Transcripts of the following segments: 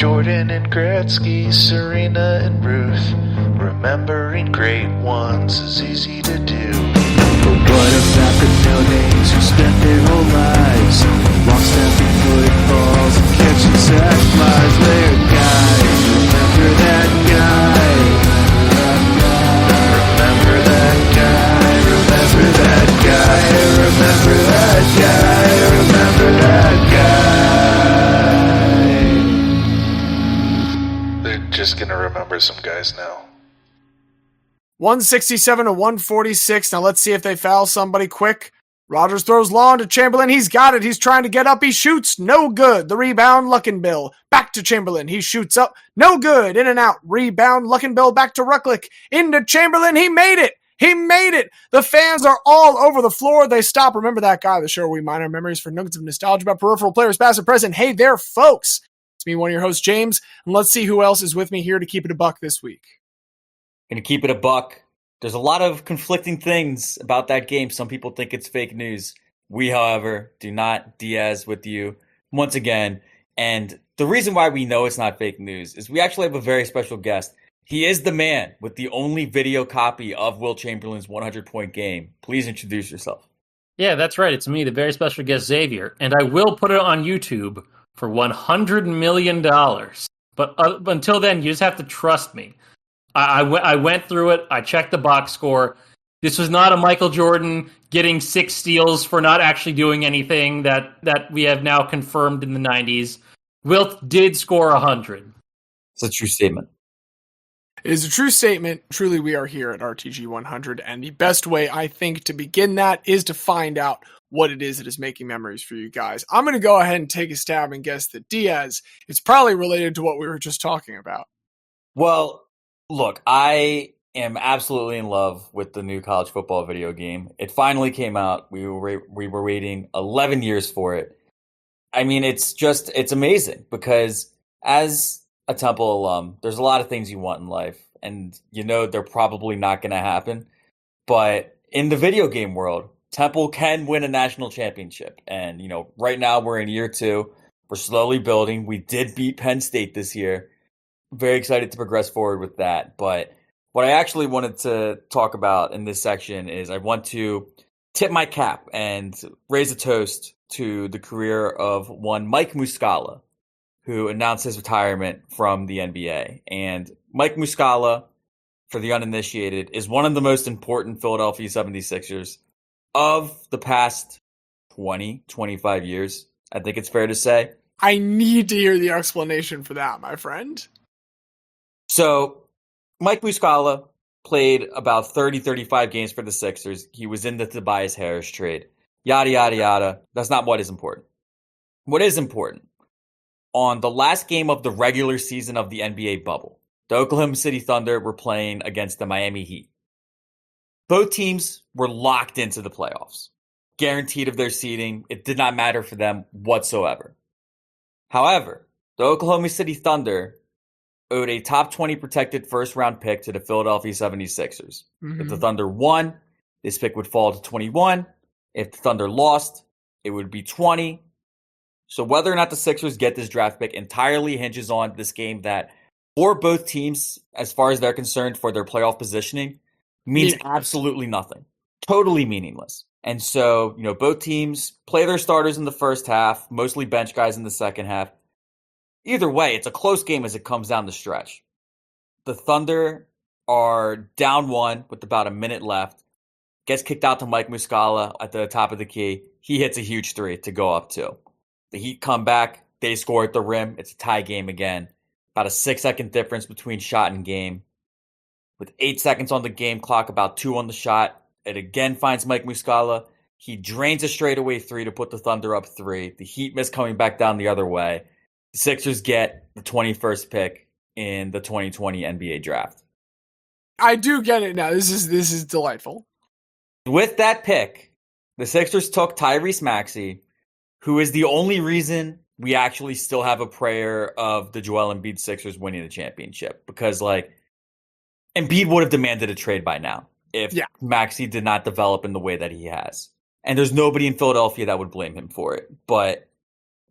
Jordan and Gretzky, Serena and Ruth. Remembering great ones is easy to do. But what about the no-names who spent their whole lives long snapping footballs and catching sack flies? They're guys, remember that guy. Remember that guy, remember that guy, remember that guy, remember that guy. They're just gonna remember some guys now. 167 to 146. Now let's see if they foul somebody quick. Rogers throws long to Chamberlain. He's got it. He's trying to get up. He shoots. No good. The rebound, Luckenbill. Back to Chamberlain. He shoots up. No good. In and out. Rebound, Luckenbill back to Rucklick. Into Chamberlain. He made it. He made it. The fans are all over the floor. They stop. Remember that guy, the show where we mine our memories for nuggets of nostalgia about peripheral players, past and present. Hey there, folks. It's me, one of your hosts, James. And let's see who else is with me here to keep it a buck this week. Going to keep it a buck. There's a lot of conflicting things about that game. Some people think it's fake news. We, however, do not. Diaz with you once again. And the reason why we know it's not fake news is we actually have a very special guest. He is the man with the only video copy of Wilt Chamberlain's 100-point game. Please introduce yourself. Yeah, that's right. It's me, the very special guest Xavier. And I will put it on YouTube for $100 million. But until then, you just have to trust me. I went through it. I checked the box score. This was not a Michael Jordan getting 6 steals for not actually doing anything that we have now confirmed in the 90s. Wilt did score 100. It's a true statement. It is a true statement. Truly, we are here at RTG 100, and the best way, I think, to begin that is to find out what it is that is making memories for you guys. I'm going to go ahead and take a stab and guess that Diaz, it's probably related to what we were just talking about. Well, look, I am absolutely in love with the new college football video game. It finally came out. We were waiting 11 years for it. I mean, it's amazing because as a Temple alum, there's a lot of things you want in life, and you know they're probably not going to happen. But in the video game world, Temple can win a national championship. And, you know, right now we're in year 2. We're slowly building. We did beat Penn State this year. Very excited to progress forward with that. But what I actually wanted to talk about in this section is I want to tip my cap and raise a toast to the career of one Mike Muscala, who announced his retirement from the NBA. And Mike Muscala, for the uninitiated, is one of the most important Philadelphia 76ers of the past 20, 25 years. I think it's fair to say. I need to hear the explanation for that, my friend. So, Mike Muscala played about 30, 35 games for the Sixers. He was in the Tobias Harris trade. Yada, yada, yada. That's not what is important. What is important, on the last game of the regular season of the NBA bubble, the Oklahoma City Thunder were playing against the Miami Heat. Both teams were locked into the playoffs, guaranteed of their seeding. It did not matter for them whatsoever. However, the Oklahoma City Thunder owed a top 20 protected first-round pick to the Philadelphia 76ers. Mm-hmm. If the Thunder won, this pick would fall to 21. If the Thunder lost, it would be 20. So whether or not the Sixers get this draft pick entirely hinges on this game that, for both teams, as far as they're concerned, for their playoff positioning, means absolutely nothing. Totally meaningless. And so, you know, both teams play their starters in the first half, mostly bench guys in the second half. Either way, it's a close game as it comes down the stretch. The Thunder are down 1 with about a minute left. Gets kicked out to Mike Muscala at the top of the key. He hits a huge 3 to go up 2. The Heat come back. They score at the rim. It's a tie game again. About a 6-second difference between shot and game. With 8 seconds on the game clock, about 2 on the shot. It again finds Mike Muscala. He drains a straightaway 3 to put the Thunder up 3. The Heat miss coming back down the other way. The Sixers get the 21st pick in the 2020 NBA draft. I do get it now. This is delightful. With that pick, the Sixers took Tyrese Maxey, who is the only reason we actually still have a prayer of the Joel Embiid Sixers winning the championship. Because, like, Embiid would have demanded a trade by now if Maxey did not develop in the way that he has. And there's nobody in Philadelphia that would blame him for it. But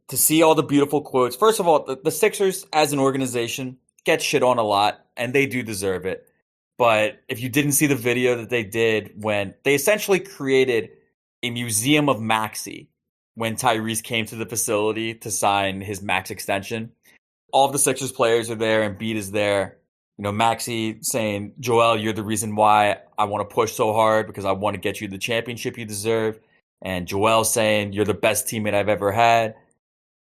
to see all the beautiful quotes. First of all, the Sixers as an organization get shit on a lot, and they do deserve it. But if you didn't see the video that they did when they essentially created a museum of Maxey when Tyrese came to the facility to sign his max extension, all of the Sixers players are there and Embiid is there. You know, Maxey saying, Joel, you're the reason why I want to push so hard because I want to get you the championship you deserve. And Joel saying, you're the best teammate I've ever had.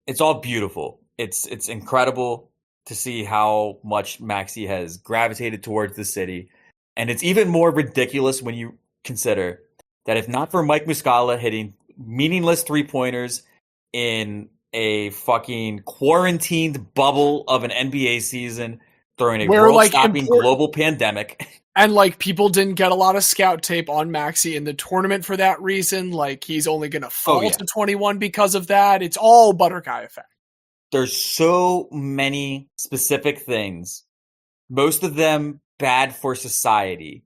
It's all beautiful. It's incredible to see how much Maxey has gravitated towards the city. And it's even more ridiculous when you consider that if not for Mike Muscala hitting meaningless three-pointers in a fucking quarantined bubble of an NBA season during a world-stopping global pandemic. And, like, people didn't get a lot of scout tape on Maxey in the tournament for that reason. Like, he's only going to fall to 21 because of that. It's all Butterguy effect. There's so many specific things, most of them bad for society,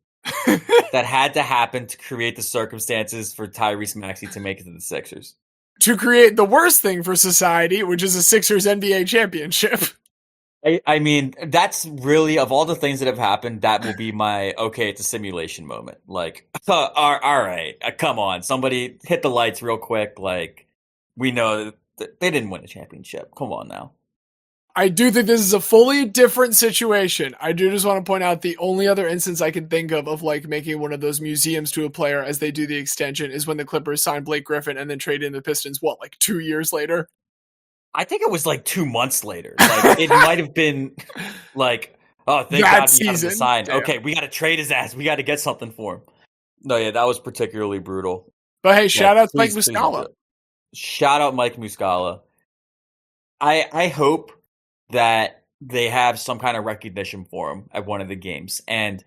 that had to happen to create the circumstances for Tyrese Maxey to make it to the Sixers. To create the worst thing for society, which is a Sixers NBA championship. I mean, that's really, of all the things that have happened, that will be my, okay, it's a simulation moment. Like, all right, come on, somebody hit the lights real quick. Like, we know that they didn't win a championship. Come on now. I do think this is a fully different situation. I do just want to point out the only other instance I can think of like making one of those museums to a player as they do the extension is when the Clippers signed Blake Griffin and then traded in the Pistons, like 2 years later? I think it was like 2 months later. Like, it might have been like, oh, thank God we got him signed. Damn. Okay, we got to trade his ass. We got to get something for him. No, yeah, that was particularly brutal. But hey, shout out to Mike Muscala. Shout out Mike Muscala. I hope that they have some kind of recognition for him at one of the games. And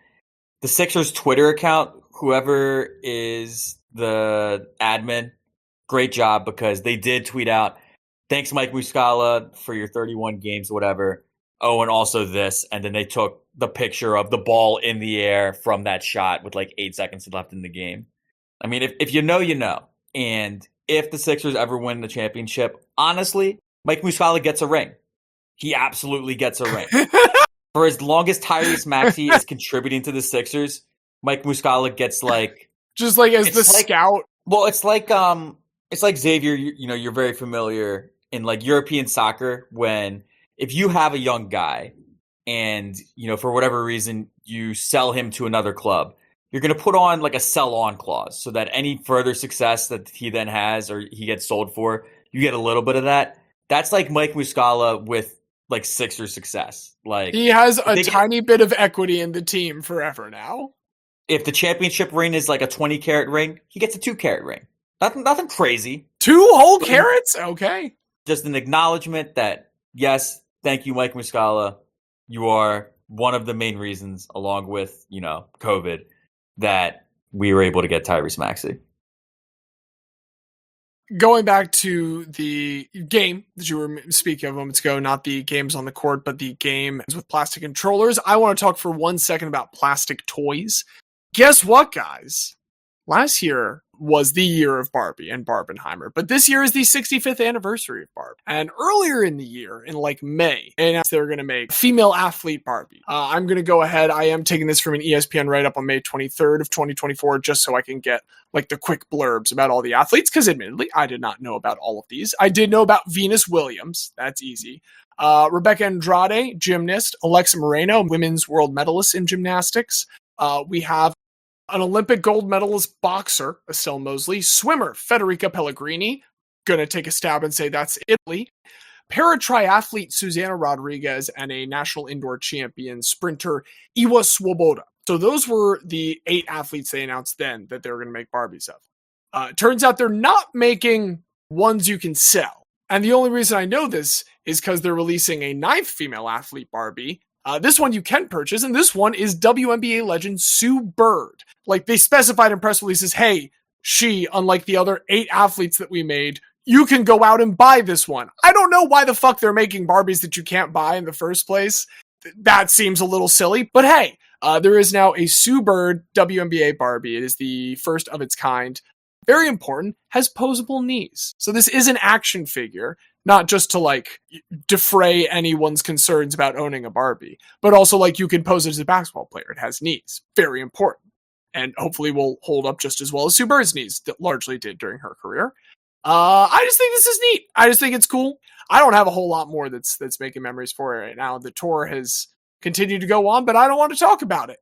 the Sixers Twitter account, whoever is the admin, great job, because they did tweet out, thanks, Mike Muscala, for your 31 games, whatever. Oh, and also this. And then they took the picture of the ball in the air from that shot with like 8 seconds left in the game. I mean, if you know, you know. And if the Sixers ever win the championship, honestly, Mike Muscala gets a ring. He absolutely gets a ring. For as long as Tyrese Maxey is contributing to the Sixers, Mike Muscala gets like... Just like as the scout? Well, it's like Xavier, you know, you're very familiar in like European soccer when if you have a young guy and, you know, for whatever reason, you sell him to another club, you're going to put on like a sell-on clause so that any further success that he then has or he gets sold for, you get a little bit of that. That's like Mike Muscala with like Sixers success. Like he has a tiny bit of equity in the team forever now. If the championship ring is like a 20-carat ring, he gets a 2-carat ring. Nothing crazy. 2 whole carats? Okay. Just an acknowledgement that, yes, thank you, Mike Muscala. You are one of the main reasons, along with, you know, COVID, that we were able to get Tyrese Maxey. Going back to the game that you were speaking of moments ago, not the games on the court, but the games with plastic controllers, I want to talk for 1 second about plastic toys. Guess what, guys? Last year was the year of Barbie and Barbenheimer, but this year is the 65th anniversary of Barbie. And earlier in the year, in like May, they announced they were going to make female athlete Barbie. I'm going to go ahead. I am taking this from an ESPN write-up on May 23rd of 2024, just so I can get like the quick blurbs about all the athletes, because admittedly, I did not know about all of these. I did know about Venus Williams. That's easy. Rebecca Andrade, gymnast. Alexa Moreno, women's world medalist in gymnastics. We have an Olympic gold medalist boxer, Estelle Mosley. Swimmer, Federica Pellegrini. Gonna take a stab and say that's Italy. Para-triathlete, Susanna Rodriguez. And a national indoor champion sprinter, Iwa Swoboda. So those were the 8 athletes they announced then that they were going to make Barbies of. Turns out they're not making ones you can sell. And the only reason I know this is because they're releasing a 9th female athlete Barbie. This one you can purchase, and this one is WNBA legend Sue Bird. Like, they specified in press releases, hey, she, unlike the other 8 athletes that we made, you can go out and buy this one. I don't know why the fuck they're making Barbies that you can't buy in the first place. That seems a little silly, but hey, there is now a Sue Bird WNBA Barbie. It is the first of its kind. Very important, has posable knees. So this is an action figure. not just to like defray anyone's concerns about owning a Barbie, but also like you can pose it as a basketball player. It has knees, very important, and hopefully will hold up just as well as Sue Bird's knees that largely did during her career. I just think this is neat. I just think it's cool. I don't have a whole lot more that's making memories for it right now. The tour has continued to go on, but I don't want to talk about it.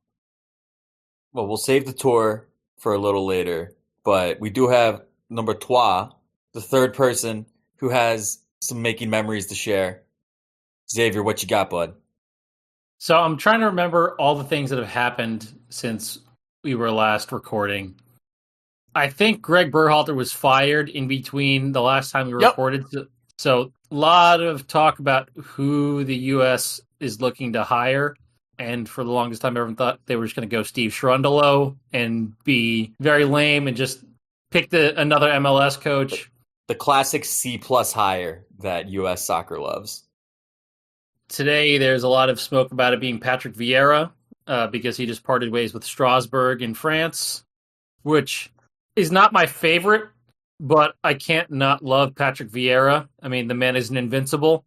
Well, we'll save the tour for a little later, but we do have number trois, the third person who has some making memories to share. Xavier, what you got, bud? So I'm trying to remember all the things that have happened since we were last recording. I think Greg Berhalter was fired in between the last time we recorded. So a lot of talk about who the U.S. is looking to hire. And for the longest time, everyone thought they were just going to go Steve Cherundolo and be very lame and just pick another MLS coach. The classic C+ hire that U.S. soccer loves. Today, there's a lot of smoke about it being Patrick Vieira because he just parted ways with Strasbourg in France, which is not my favorite, but I can't not love Patrick Vieira. I mean, the man is an invincible,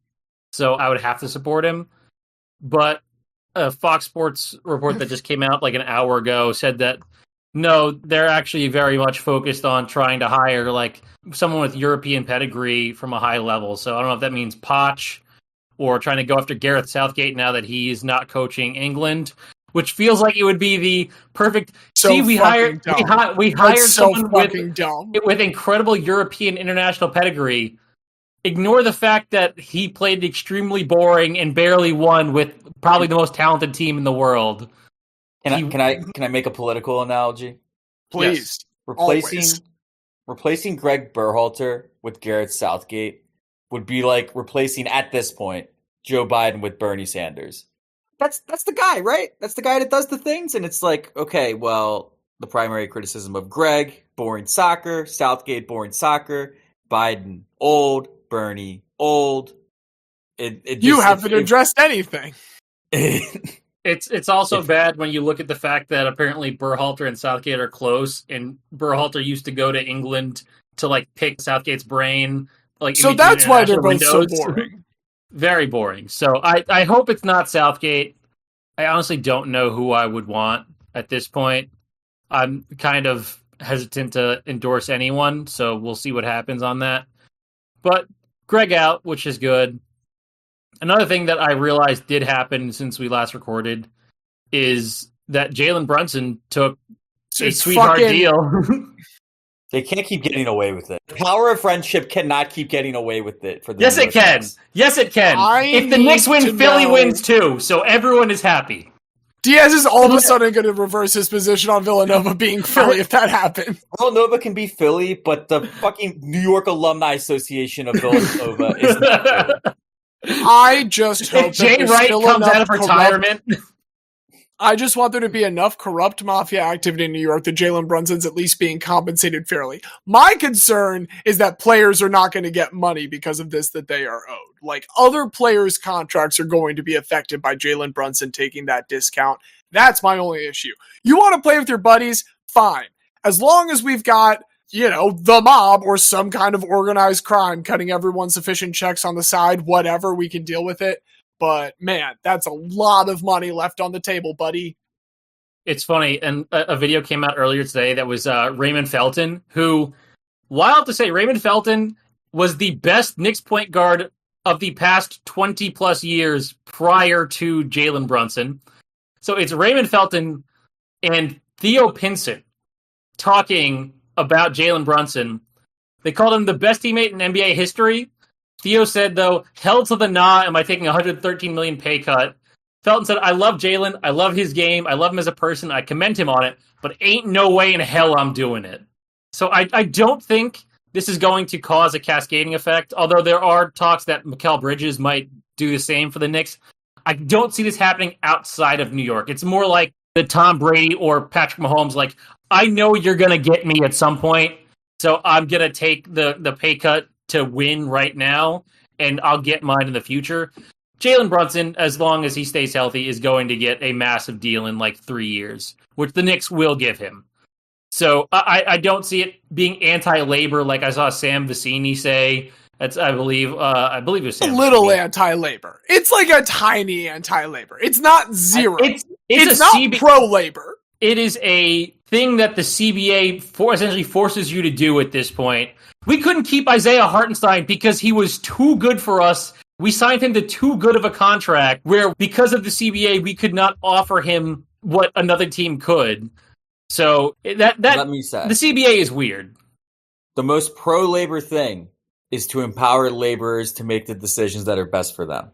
so I would have to support him. But a Fox Sports report that just came out like an hour ago said that, no, they're actually very much focused on trying to hire like someone with European pedigree from a high level. So I don't know if that means Poch or trying to go after Gareth Southgate now that he is not coaching England, which feels like it would be the perfect. So see, we hired someone with incredible European international pedigree. Ignore the fact that he played extremely boring and barely won with probably the most talented team in the world. Can I make a political analogy? Please. Yes. Replacing Greg Berhalter with Gareth Southgate would be like replacing, at this point, Joe Biden with Bernie Sanders. That's the guy, right? That's the guy that does the things, and it's like, okay, well, the primary criticism of Greg, boring soccer, Southgate, boring soccer, Biden, old, Bernie, old. You haven't addressed anything. It's also bad when you look at the fact that apparently Berhalter and Southgate are close, and Berhalter used to go to England to like pick Southgate's brain. Like, so that's why they're both so boring. Very boring. So I hope it's not Southgate. I honestly don't know who I would want at this point. I'm kind of hesitant to endorse anyone, so we'll see what happens on that. But Greg out, which is good. Another thing that I realized did happen since we last recorded is that Jalen Brunson took a sweetheart deal. They can't keep getting away with it. The power of friendship cannot keep getting away with it. Yes, it can. Yes, it can. If the Knicks win, Philly wins too, so everyone is happy. Diaz is all of a sudden going to reverse his position on Villanova being Philly if that happens. Villanova can be Philly, but the fucking New York Alumni Association of Villanova is not Philly. I just hope if Jay Wright comes out of retirement. I just want there to be enough corrupt mafia activity in New York that Jalen Brunson's at least being compensated fairly. My concern is that players are not going to get money because of this that they are owed. Like, other players' contracts are going to be affected by Jalen Brunson taking that discount. That's my only issue. You want to play with your buddies? Fine. As long as we've got, the mob or some kind of organized crime cutting everyone sufficient checks on the side, whatever, we can deal with it. But, man, that's a lot of money left on the table, buddy. It's funny, and a video came out earlier today that was Raymond Felton, who, wild to say, Raymond Felton was the best Knicks point guard of the past 20-plus years prior to Jalen Brunson. So it's Raymond Felton and Theo Pinson talking about Jalen Brunson. They called him the best teammate in NBA history. Theo said, though, hell to the nah, am I taking a $113 million pay cut? Felton said, I love Jalen. I love his game. I love him as a person. I commend him on it, but ain't no way in hell I'm doing it. So I don't think this is going to cause a cascading effect, although there are talks that Mikal Bridges might do the same for the Knicks. I don't see this happening outside of New York. It's more like the Tom Brady or Patrick Mahomes, like, I know you're going to get me at some point, so I'm going to take the pay cut to win right now, and I'll get mine in the future. Jalen Brunson, as long as he stays healthy, is going to get a massive deal in like 3 years, which the Knicks will give him. So I don't see it being anti-labor like I saw Sam Vecini say That's I believe it was A Sam little Raimi. anti-labor. It's like a tiny anti-labor. It's not zero. It's a not pro-labor. It is a thing that the CBA essentially forces you to do at this point. We couldn't keep Isaiah Hartenstein because he was too good for us. We signed him to too good of a contract where, because of the CBA, we could not offer him what another team could. So Let me say, the CBA is weird. the most pro-labor thing is to empower laborers to make the decisions that are best for them.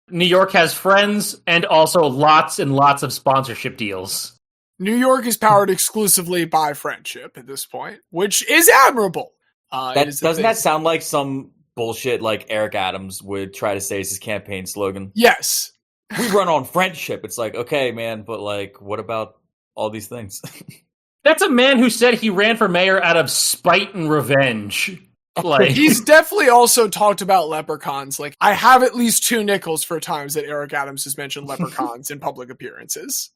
New York has friends and also lots and lots of sponsorship deals. New York is powered exclusively by friendship at this point, which is admirable. Doesn't that sound like some bullshit like Eric Adams would try to say as his campaign slogan? Yes. We run on friendship. It's like, okay, man, but like, what about all these things? That's a man who said he ran for mayor out of spite and revenge. Like, He's definitely also talked about leprechauns. Like, I have at least 2 nickels for times that Eric Adams has mentioned leprechauns in public appearances.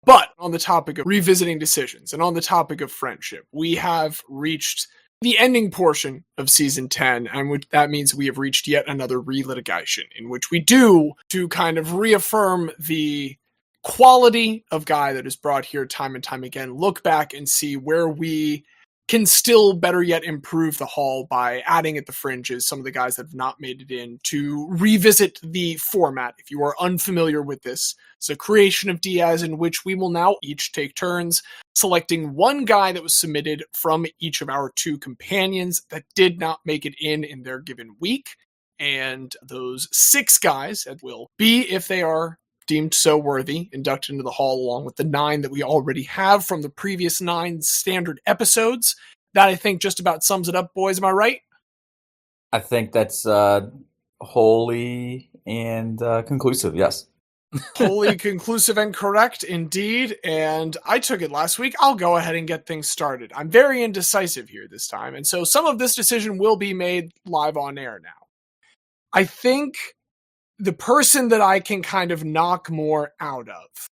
But on the topic of revisiting decisions and on the topic of friendship, we have reached the ending portion of season 10, and that means we have reached yet another relitigation, in which we do, to kind of reaffirm the quality of Guy that is brought here time and time again, look back and see where we can still, better yet, improve the haul by adding at the fringes some of the guys that have not made it in, to revisit the format. If you are unfamiliar with this, it's a creation of Diaz in which we will now each take turns selecting one guy that was submitted from each of our 2 companions that did not make it in their given week. And those 6 guys that will be, if they are deemed so worthy, inducted into the hall along with the 9 that we already have from the previous 9 standard episodes. That, I think, just about sums it up, boys. Am I right? I think that's wholly and conclusive, yes. Wholly conclusive and correct, indeed. And I took it last week. I'll go ahead and get things started. I'm very indecisive here this time, and so some of this decision will be made live on air now. I think the person that I can kind of knock more out of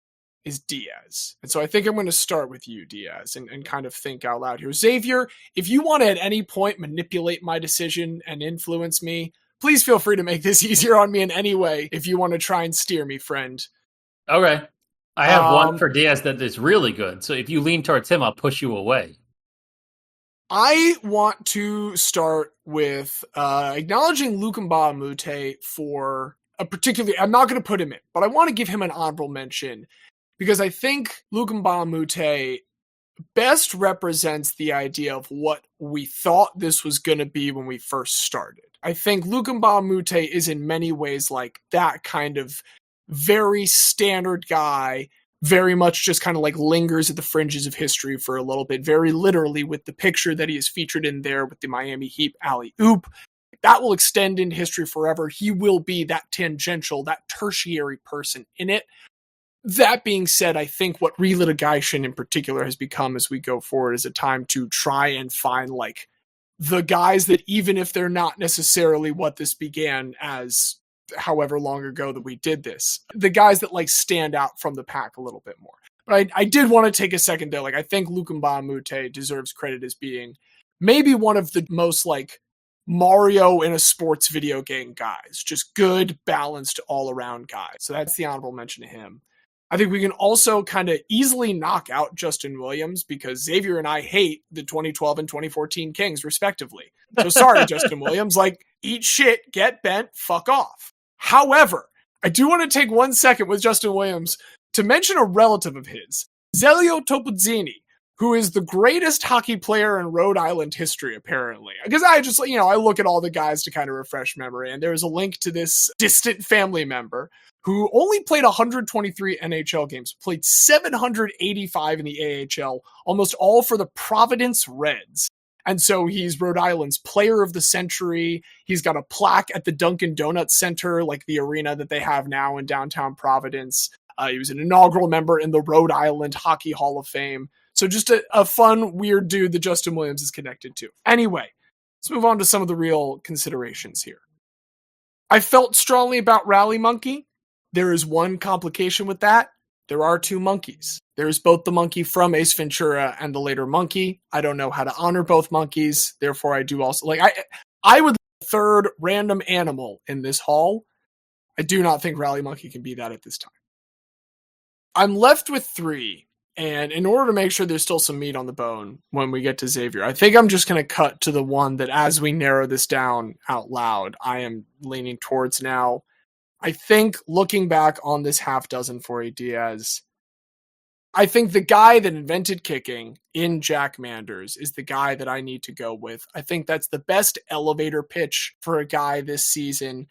is Diaz. And so I think I'm going to start with you, Diaz, and kind of think out loud here. Xavier, if you want to at any point manipulate my decision and influence me, please feel free to make this easier on me in any way if you want to try and steer me, friend. Okay. I have one for Diaz that is really good. So if you lean towards him, I'll push you away. I want to start with acknowledging Luc Mbah Ah Moute for a particularly, I'm not going to put him in, but I want to give him an honorable mention because I think Luc Mbah Ah Moute best represents the idea of what we thought this was going to be when we first started. I think Luc Mbah Ah Moute is in many ways like that kind of very standard guy, very much just kind of like lingers at the fringes of history for a little bit, very literally with the picture that he is featured in there with the Miami Heat alley-oop. That will extend into history forever. He will be that tangential, that tertiary person in it. That being said, I think what Reliti-Guy-tion in particular has become as we go forward is a time to try and find like the guys that, even if they're not necessarily what this began as however long ago that we did this, the guys that like stand out from the pack a little bit more. But I did want to take a second there. Like, I think Luc Mbah Ah Moute deserves credit as being maybe one of the most like Mario in a sports video game guys. Just good, balanced, all-around guys. So that's the honorable mention to him. I think we can also kind of easily knock out Justin Williams because Xavier and I hate the 2012 and 2014 Kings, respectively. So sorry, Justin Williams. Like, eat shit, get bent, fuck off. However, I do want to take 1 second with Justin Williams to mention a relative of his, Zelio Topuzzini, who is the greatest hockey player in Rhode Island history, apparently. Because I just, I look at all the guys to kind of refresh memory, and there's a link to this distant family member who only played 123 NHL games, played 785 in the AHL, almost all for the Providence Reds. And so he's Rhode Island's player of the century. He's got a plaque at the Dunkin' Donuts Center, like the arena that they have now in downtown Providence. He was an inaugural member in the Rhode Island Hockey Hall of Fame. So just a fun, weird dude that Justin Williams is connected to. Anyway, let's move on to some of the real considerations here. I felt strongly about Rally Monkey. There is one complication with that. There are 2 monkeys. There's both the monkey from Ace Ventura and the later monkey. I don't know how to honor both monkeys. Therefore, I do also I would like a third random animal in this hall. I do not think Rally Monkey can be that at this time. I'm left with 3. And in order to make sure there's still some meat on the bone when we get to Xavier, I think I'm just going to cut to the one that as we narrow this down out loud, I am leaning towards now. I think looking back on this half dozen for a Diaz, I think the guy that invented kicking in Jack Manders is the guy that I need to go with. I think that's the best elevator pitch for a guy this season.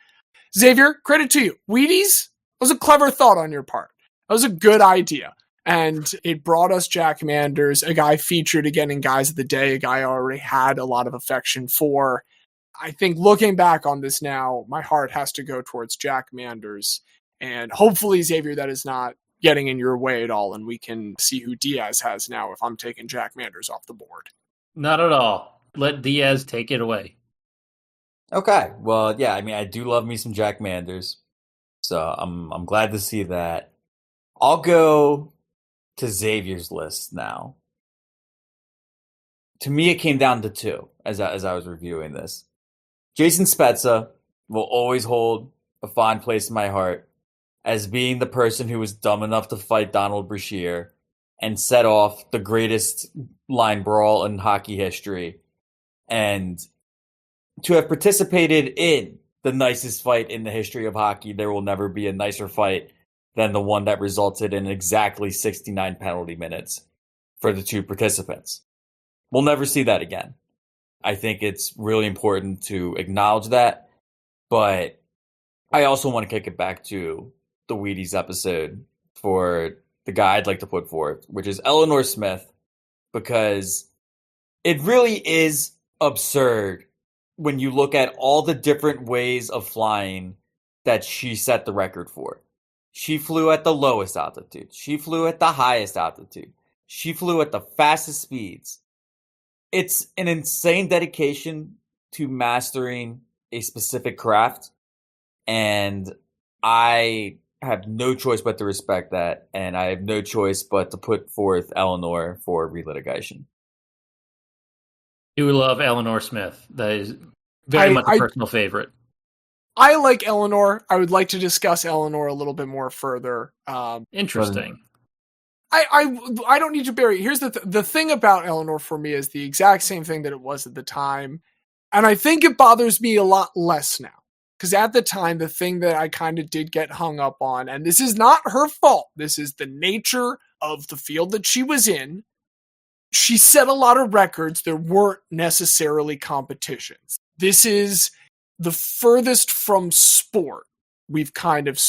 Xavier, credit to you. Wheaties was a clever thought on your part. That was a good idea. And it brought us Jack Manders, a guy featured again in Guys of the Day, a guy I already had a lot of affection for. I think looking back on this now, my heart has to go towards Jack Manders. And hopefully, Xavier, that is not getting in your way at all, and we can see who Diaz has now if I'm taking Jack Manders off the board. Not at all. Let Diaz take it away. Okay. Well, yeah, I mean, I do love me some Jack Manders. So I'm glad to see that. I'll go to Xavier's list now. To me, it came down to 2 as I was reviewing this. Jason Spezza will always hold a fond place in my heart as being the person who was dumb enough to fight Donald Brashear and set off the greatest line brawl in hockey history, and to have participated in the nicest fight in the history of hockey. There will never be a nicer fight than the one that resulted in exactly 69 penalty minutes for the 2 participants. We'll never see that again. I think it's really important to acknowledge that, but I also want to kick it back to the Wheaties episode for the guy I'd like to put forth, which is Elinor Smith, because it really is absurd when you look at all the different ways of flying that she set the record for. She flew at the lowest altitude. She flew at the highest altitude. She flew at the fastest speeds. It's an insane dedication to mastering a specific craft, and I have no choice but to respect that, and I have no choice but to put forth Elinor for Reliti-Guy-tion. You love Elinor Smith. That is very much a personal favorite. I like Elinor. I would like to discuss Elinor a little bit more further. Interesting. I don't need to bury. Here's the thing about Elinor for me is the exact same thing that it was at the time, and I think it bothers me a lot less now. Because at the time, the thing that I kind of did get hung up on, and this is not her fault, this is the nature of the field that she was in. She set a lot of records. There weren't necessarily competitions. This is the furthest from sport we've kind of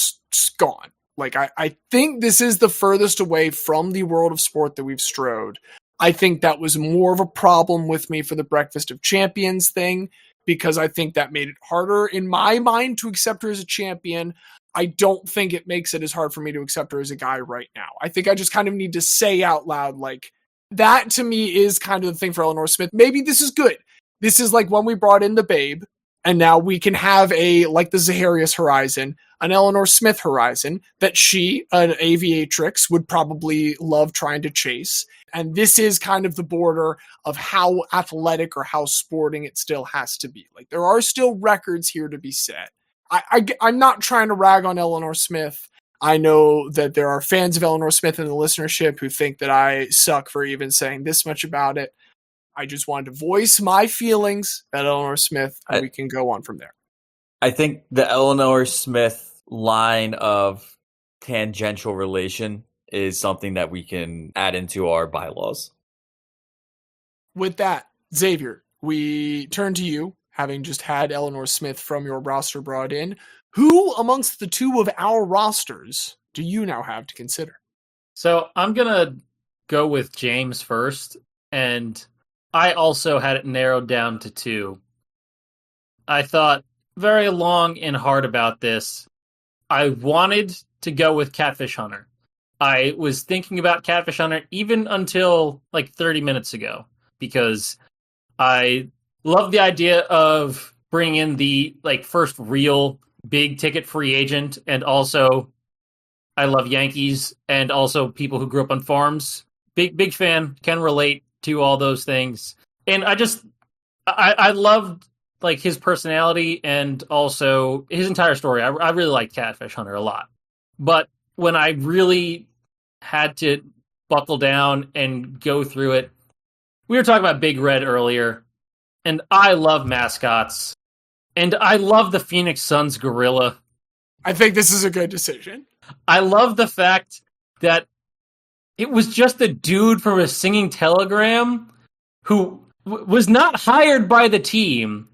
gone. Like, I think this is the furthest away from the world of sport that we've strode. I think that was more of a problem with me for the Breakfast of Champions thing, because I think that made it harder in my mind to accept her as a champion. I don't think it makes it as hard for me to accept her as a guy right now. I think I just kind of need to say out loud, like, that to me is kind of the thing for Elinor Smith. Maybe this is good. This is like when we brought in the Babe, and now we can have like the Zaharias horizon, an Elinor Smith horizon that she, an aviatrix, would probably love trying to chase. And this is kind of the border of how athletic or how sporting it still has to be. Like, there are still records here to be set. I'm not trying to rag on Elinor Smith. I know that there are fans of Elinor Smith in the listenership who think that I suck for even saying this much about it. I just wanted to voice my feelings about Elinor Smith, and we can go on from there. I think the Elinor Smith line of tangential relation is something that we can add into our bylaws. With that, Xavier, we turn to you, having just had Elinor Smith from your roster brought in. Who amongst the 2 of our rosters do you now have to consider? So I'm going to go with James first, and I also had it narrowed down to 2. I thought very long and hard about this. I wanted to go with Catfish Hunter. I was thinking about Catfish Hunter even until like 30 minutes ago, because I love the idea of bringing in the like first real big ticket free agent, and also I love Yankees and also people who grew up on farms. Big fan, can relate to all those things. And I loved like his personality and also his entire story. I really liked Catfish Hunter a lot. But when I really had to buckle down and go through it, we were talking about Big Red earlier, and I love mascots. And I love the Phoenix Suns gorilla. I think this is a good decision. I love the fact that it was just a dude from a singing telegram who was not hired by the team.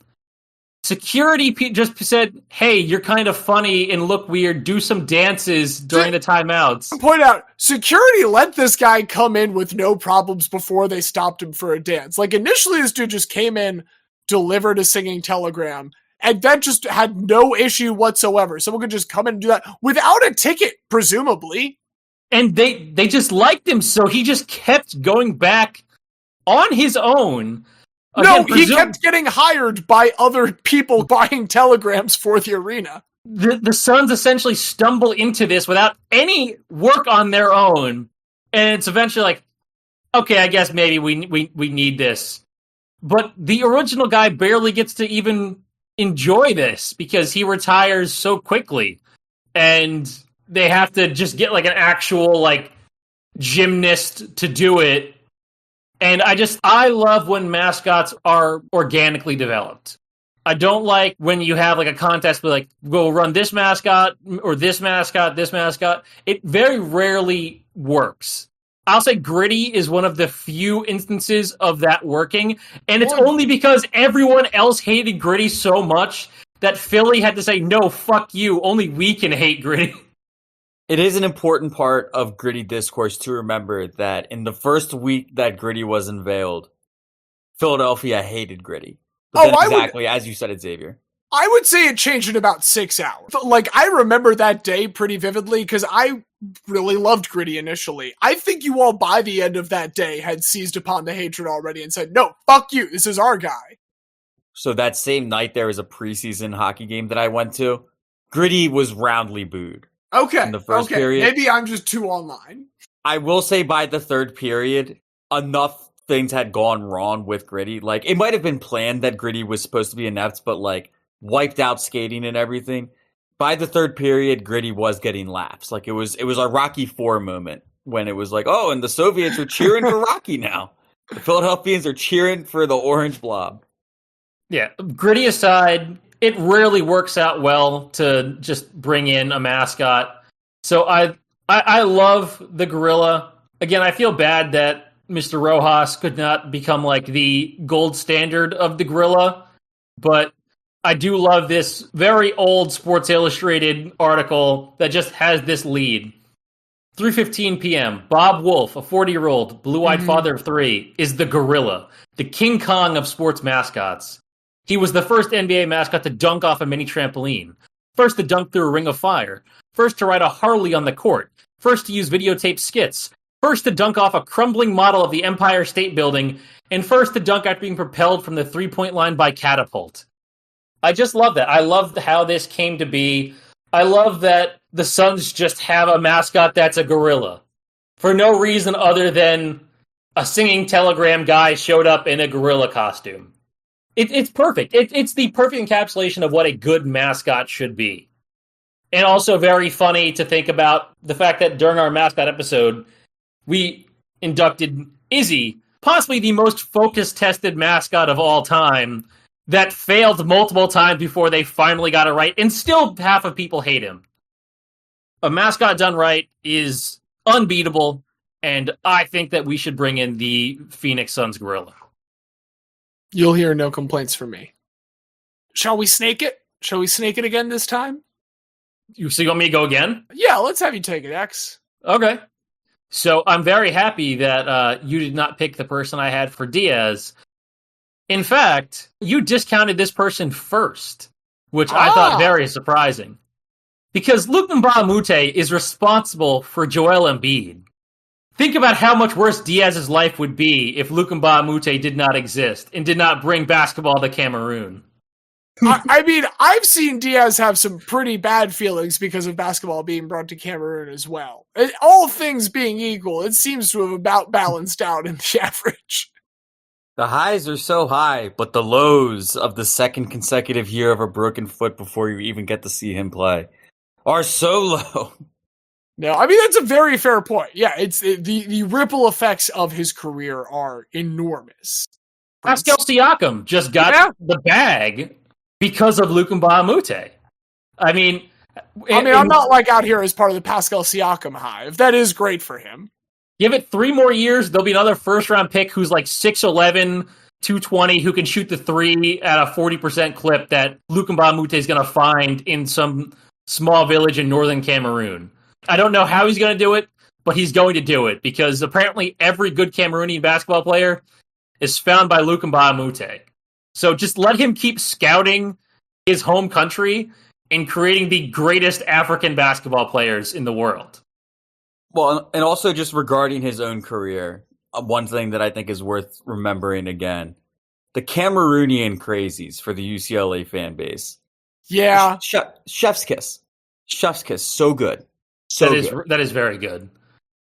Security just said, hey, you're kind of funny and look weird. Do some dances during the timeouts. Point out, security let this guy come in with no problems before they stopped him for a dance. Like, initially, this dude just came in, delivered a singing telegram, and then just had no issue whatsoever. Someone could just come in and do that without a ticket, presumably. And they just liked him, so he just kept going back on his own. Again, he kept getting hired by other people buying telegrams for the arena. The Suns essentially stumble into this without any work on their own, and it's eventually like, okay, I guess maybe we need this. But the original guy barely gets to even enjoy this because he retires so quickly, and they have to just get like an actual like gymnast to do it. And I love when mascots are organically developed. I don't like when you have like a contest where like, go run this mascot or this mascot, this mascot. It very rarely works. I'll say Gritty is one of the few instances of that working. And it's only because everyone else hated Gritty so much that Philly had to say, no, fuck you. Only we can hate Gritty. It is an important part of Gritty discourse to remember that in the first week that Gritty was unveiled, Philadelphia hated Gritty. But exactly as you said it, Xavier. I would say it changed in about 6 hours. Like, I remember that day pretty vividly because I really loved Gritty initially. I think you all by the end of that day had seized upon the hatred already and said, no, fuck you, this is our guy. So that same night there was a preseason hockey game that I went to. Gritty was roundly booed. Okay, in the first period. Maybe I'm just too online. I will say by the third period, enough things had gone wrong with Gritty. Like, it might have been planned that Gritty was supposed to be inept, but like, wiped out skating and everything. By the third period, Gritty was getting laughs. Like, it was a Rocky IV moment when it was like, oh, and the Soviets are cheering for Rocky now. The Philadelphians are cheering for the orange blob. Yeah, Gritty aside, it rarely works out well to just bring in a mascot. So I love the gorilla. Again, I feel bad that Mr. Rojas could not become like the gold standard of the gorilla, but I do love this very old Sports Illustrated article that just has this lead. 3:15 p.m. Bob Wolf, a 40-year-old blue-eyed father of three, is the gorilla, the King Kong of sports mascots. He was the first NBA mascot to dunk off a mini trampoline, first to dunk through a ring of fire, first to ride a Harley on the court, first to use videotape skits, first to dunk off a crumbling model of the Empire State Building, and first to dunk after being propelled from the three-point line by catapult. I just love that. I love how this came to be. I love that the Suns just have a mascot that's a gorilla. For no reason other than a singing telegram guy showed up in a gorilla costume. It's perfect. It's the perfect encapsulation of what a good mascot should be. And also very funny to think about the fact that during our mascot episode, we inducted Izzy, possibly the most focus-tested mascot of all time, that failed multiple times before they finally got it right, and still half of people hate him. A mascot done right is unbeatable, and I think that we should bring in the Phoenix Suns gorilla. You'll hear no complaints from me. Shall we snake it? Shall we snake it again this time? You want me to go again? Yeah, let's have you take it, X. Okay. So I'm very happy that you did not pick the person I had for Diaz. In fact, you discounted this person first, which I thought very surprising. Because Luc Mbah Ah Moute is responsible for Joel Embiid. Think about how much worse Diaz's life would be if Luc Mbah Ah Moute did not exist and did not bring basketball to Cameroon. I mean, I've seen Diaz have some pretty bad feelings because of basketball being brought to Cameroon as well. All things being equal, it seems to have about balanced out in the average. The highs are so high, but the lows of the second consecutive year of a broken foot before you even get to see him play are so low. No, I mean, that's a very fair point. Yeah, the ripple effects of his career are enormous. Pascal Siakam just got the bag because of Luc Mbah Ah Moute. I mean, I'm not like out here as part of the Pascal Siakam hive. That is great for him. Give it 3 more years, there'll be another first-round pick who's like 6'11", 220, who can shoot the three at a 40% clip that Luc Mbah Ah Moute is going to find in some small village in northern Cameroon. I don't know how he's going to do it, but he's going to do it because apparently every good Cameroonian basketball player is found by Luc Mbah Ah Moute. So just let him keep scouting his home country and creating the greatest African basketball players in the world. Well, and also just regarding his own career, one thing that I think is worth remembering again, the Cameroonian crazies for the UCLA fan base. Yeah. Chef's kiss. Chef's kiss. So good. That is very good.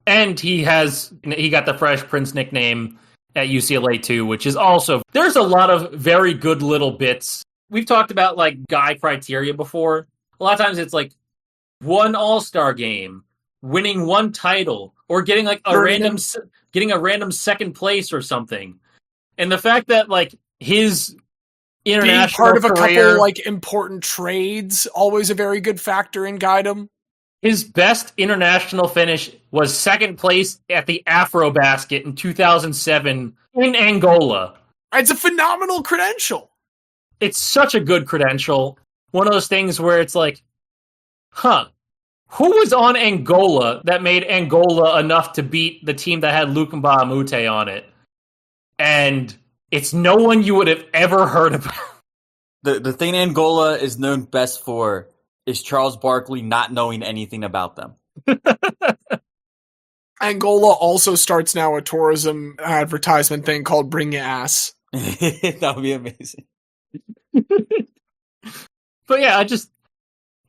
And he got the Fresh Prince nickname at UCLA too, which is also, there's a lot of very good little bits. We've talked about like guy criteria before. A lot of times it's like one all-star game, winning one title, or getting like a random second place or something. And the fact that like his international being part of a career, couple like important trades, always a very good factor in Guidem. His best international finish was second place at the Afrobasket in 2007 in Angola. It's a phenomenal credential. It's such a good credential. One of those things where it's like, who was on Angola that made Angola enough to beat the team that had Luc Mbah Ah Moute on it? And it's no one you would have ever heard about. The thing Angola is known best for is Charles Barkley not knowing anything about them. Angola also starts now a tourism advertisement thing called Bring Your Ass. That would be amazing. But yeah,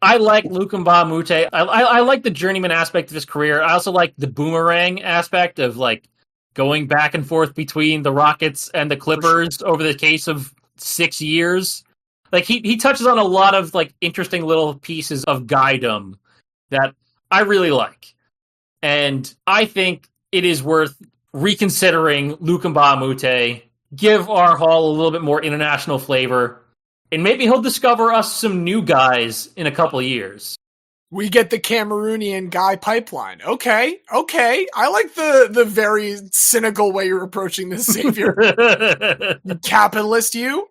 I like Luc Mbah Ah Moute. I like the journeyman aspect of his career. I also like the boomerang aspect of like going back and forth between the Rockets and the Clippers over the case of 6 years. Like he touches on a lot of like interesting little pieces of guidom that I really like. And I think it is worth reconsidering Luc Mbah Ah Moute, give our haul a little bit more international flavor, and maybe he'll discover us some new guys in a couple of years. We get the Cameroonian guy pipeline. Okay. I like the very cynical way you're approaching this, Xavier. You capitalist, you.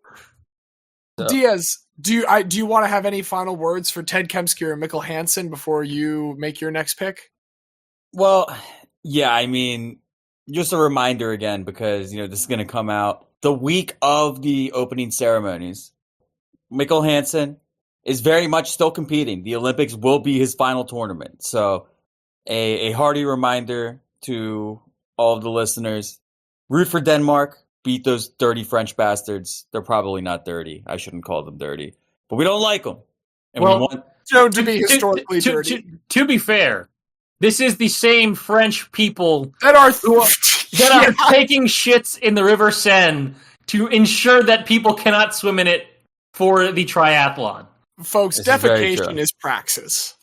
Diaz, do you want to have any final words for Ted Kemsky or Mikkel Hansen before you make your next pick? Well, yeah, I mean, just a reminder again, because this is going to come out the week of the opening ceremonies. Mikkel Hansen is very much still competing. The Olympics will be his final tournament. So a hearty reminder to all of the listeners, root for Denmark, beat those dirty French bastards. They're probably not dirty. I shouldn't call them dirty, but we don't like them. And well, we want shown to be historically dirty. To be fair, this is the same French people that are taking shits in the River Seine to ensure that people cannot swim in it for the triathlon. Folks, this defecation is praxis.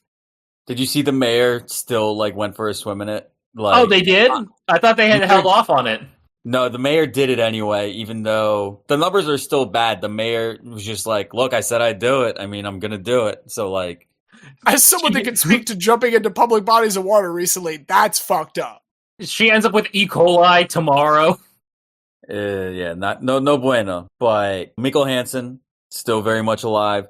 Did you see the mayor still went for a swim in it? They did? I thought they had held off on it. No, the mayor did it anyway, even though the numbers are still bad. The mayor was just like, look, I said I'd do it. I mean, I'm going to do it. So, as someone that can speak to jumping into public bodies of water recently, that's fucked up. She ends up with E. coli tomorrow. Yeah, no bueno. But Mikkel Hansen, still very much alive.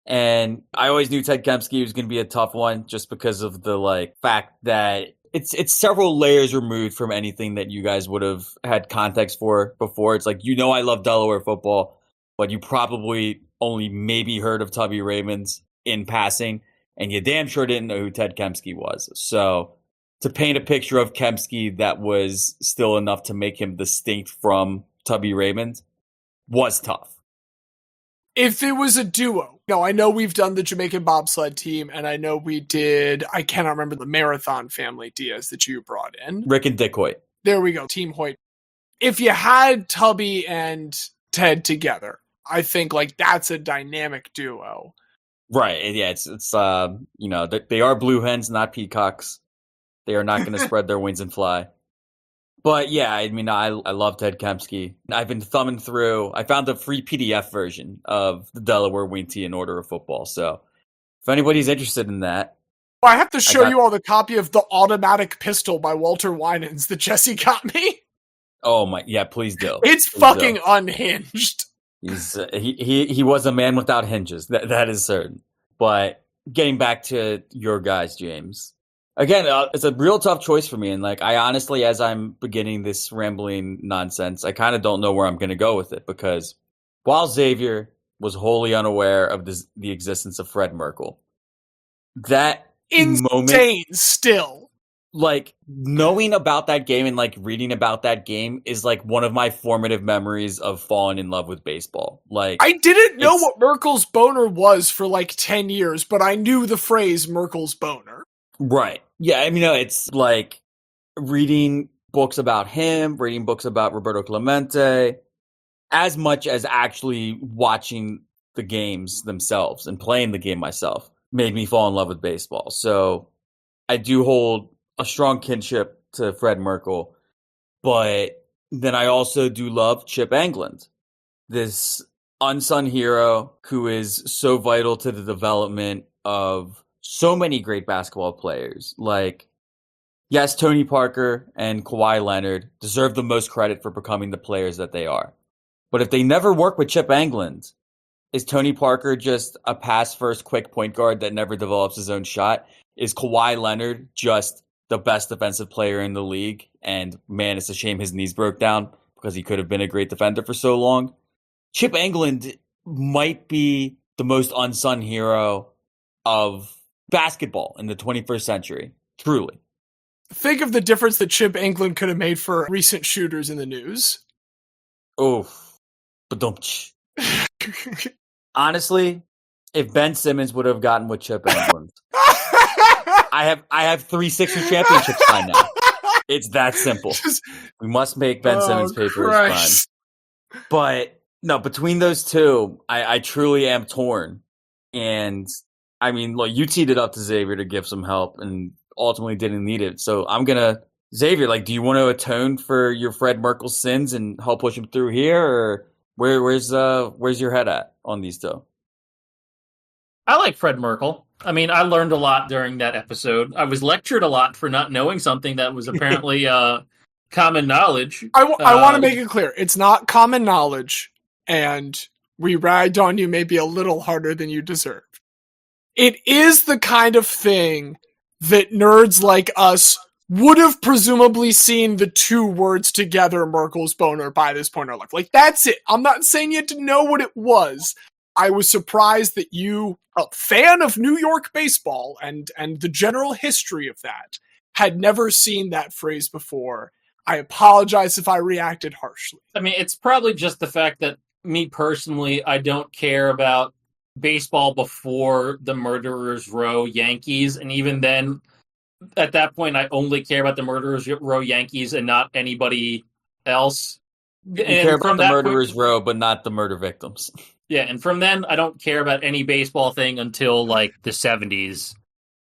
And I always knew Ted Kemsky was going to be a tough one just because of the fact that it's several layers removed from anything that you guys would have had context for before. It's I love Delaware football, but you probably only maybe heard of Tubby Raymonds in passing, and you damn sure didn't know who Ted Kemsky was. So to paint a picture of Kemsky that was still enough to make him distinct from Tubby Raymonds was tough. If it was a duo, I know we've done the Jamaican bobsled team, and I know we did, I cannot remember the marathon family, Diaz, that you brought in. Rick and Dick Hoyt. There we go, Team Hoyt. If you had Tubby and Ted together, I think like that's a dynamic duo. Right. Yeah, it's they are blue hens, not peacocks. They are not going to spread their wings and fly. But yeah, I mean, I love Ted Kempsky. I've been thumbing through. I found the free PDF version of the Delaware Wing-T and Order of Football. So if anybody's interested in that. Well, I have to show you all the copy of The Automatic Pistol by Walter Winans that Jesse got me. Oh my, yeah, please do. It's fucking unhinged. He was a man without hinges. That is certain. But getting back to your guys, James. Again, it's a real tough choice for me. And like, I honestly, as I'm beginning this rambling nonsense, I kind of don't know where I'm going to go with it, because while Xavier was wholly unaware of the existence of Fred Merkle, that insane still. Like, knowing about that game and like reading about that game is like one of my formative memories of falling in love with baseball. Like, I didn't know what Merkle's boner was for like 10 years, but I knew the phrase Merkle's boner. Right. Yeah, I mean, it's like reading books about him, reading books about Roberto Clemente, as much as actually watching the games themselves and playing the game myself made me fall in love with baseball. So I do hold a strong kinship to Fred Merkle, but then I also do love Chip Engelland, this unsung hero who is so vital to the development of so many great basketball players. Like, yes, Tony Parker and Kawhi Leonard deserve the most credit for becoming the players that they are. But if they never work with Chip Engelland, is Tony Parker just a pass-first quick point guard that never develops his own shot? Is Kawhi Leonard just the best defensive player in the league? And man, it's a shame his knees broke down because he could have been a great defender for so long. Chip Engelland might be the most unsung hero of basketball in the 21st century. Truly. Think of the difference that Chip Engelland could have made for recent shooters in the news. Oof. Ba-dum-tsh. Honestly, if Ben Simmons would have gotten with Chip Engelland, I have 3 Sixers championships by now. It's that simple. We must make Ben Simmons pay for his crime. But no, between those two, I truly am torn. And I mean, look, you teed it up to Xavier to give some help and ultimately didn't need it. So I'm going to, Xavier, like, do you want to atone for your Fred Merkle sins and help push him through here? Or where's your head at on these two? I like Fred Merkle. I mean, I learned a lot during that episode. I was lectured a lot for not knowing something that was apparently common knowledge. I want to make it clear. It's not common knowledge, and we ragged on you maybe a little harder than you deserve. It is the kind of thing that nerds like us would have presumably seen the two words together, Merkle's boner, by this point in our life. Like, that's it. I'm not saying you had to know what it was. I was surprised that you, a fan of New York baseball and the general history of that, had never seen that phrase before. I apologize if I reacted harshly. I mean, it's probably just the fact that me personally, I don't care about baseball before the Murderers Row Yankees, and even then, at that point, I only care about the Murderers Row Yankees and not anybody else. You care about the Murderers Row, but not the murder victims. Yeah, and from then, I don't care about any baseball thing until, like, the 70s.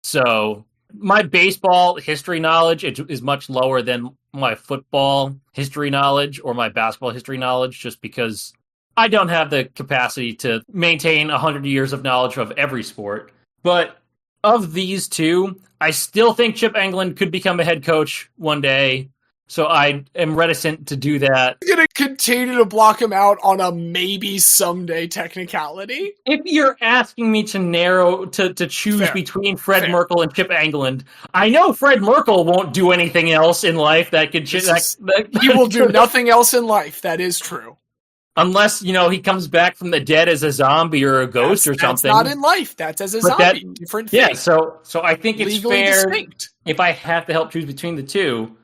So, my baseball history knowledge is much lower than my football history knowledge or my basketball history knowledge, just because I don't have the capacity to maintain 100 years of knowledge of every sport. But of these two, I still think Chip Engelland could become a head coach one day. So I am reticent to do that. I'm going to continue to block him out on a maybe someday technicality. If you're asking me to narrow, to choose between Fred Merkle and Chip Engelland, I know Fred Merkle won't do anything else in life that could... He will do nothing else in life. That is true. Unless, he comes back from the dead as a zombie or a ghost or something. That's not in life. That's as a zombie. Different thing. Yeah, so I think it's legally fair distinct. If I have to help choose between the two.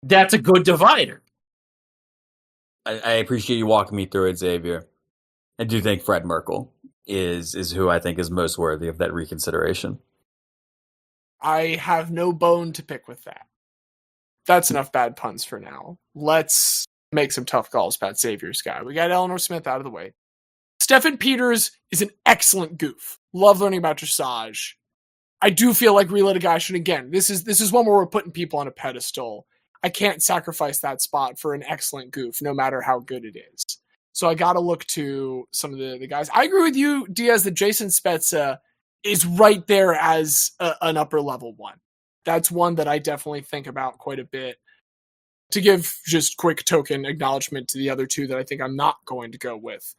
That's a good divider. I appreciate you walking me through it, Xavier. I do think Fred Merkle is who I think is most worthy of that reconsideration. I have no bone to pick with that. That's enough bad puns for now. Let's make some tough calls about Xavier's guy. We got Elinor Smith out of the way. Stefan Peters is an excellent goof. Love learning about dressage. I do feel like Reliti-Guy-tion, again, this is one where we're putting people on a pedestal. I can't sacrifice that spot for an excellent goof, no matter how good it is. So I gotta look to some of the guys. I agree with you, Diaz, that Jason Spezza is right there as an upper level one. That's one that I definitely think about quite a bit. To give just quick token acknowledgement to the other two that I think I'm not going to go with.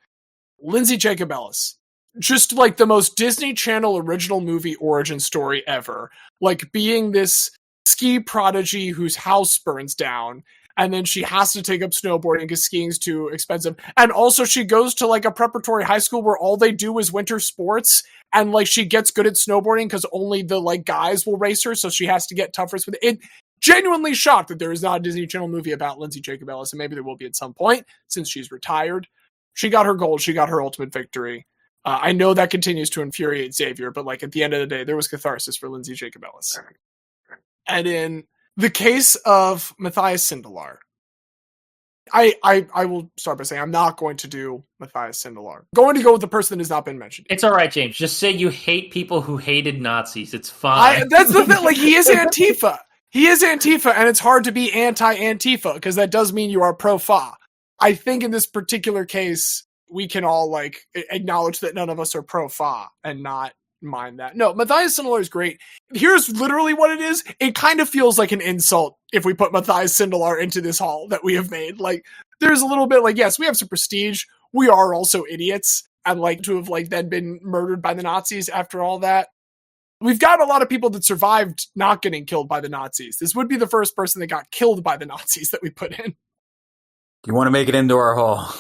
Lindsay Jacob Ellis. Just like the most Disney Channel original movie origin story ever. Like being this ski prodigy whose house burns down, and then she has to take up snowboarding because skiing's too expensive. And also she goes to like a preparatory high school where all they do is winter sports, and like she gets good at snowboarding because only the like guys will race her, so she has to get tougher with it. Genuinely shocked that there is not a Disney Channel movie about Lindsay Jacob Ellis, and maybe there will be at some point since she's retired. She got her gold. She got her ultimate victory. I know that continues to infuriate Xavier, but like at the end of the day, there was catharsis for Lindsay Jacob Ellis. And in the case of Matthias Sindelar, I will start by saying I'm not going to do Matthias Sindelar. Going to go with the person that has not been mentioned. It's all right, James. Just say you hate people who hated Nazis. It's fine. That's the thing. Like, he is Antifa. He is Antifa, and it's hard to be anti-Antifa because that does mean you are pro-fa. I think in this particular case, we can all like acknowledge that none of us are pro-fa and not mind that. No, Matthias Sindelar is great. Here's literally what it is. It kind of feels like an insult if we put Matthias Sindelar into this hall that we have made. Like, there's a little bit like, yes, we have some prestige. We are also idiots and like to have like then been murdered by the Nazis after all that. We've got a lot of people that survived not getting killed by the Nazis. This would be the first person that got killed by the Nazis that we put in. You want to make it into our hall?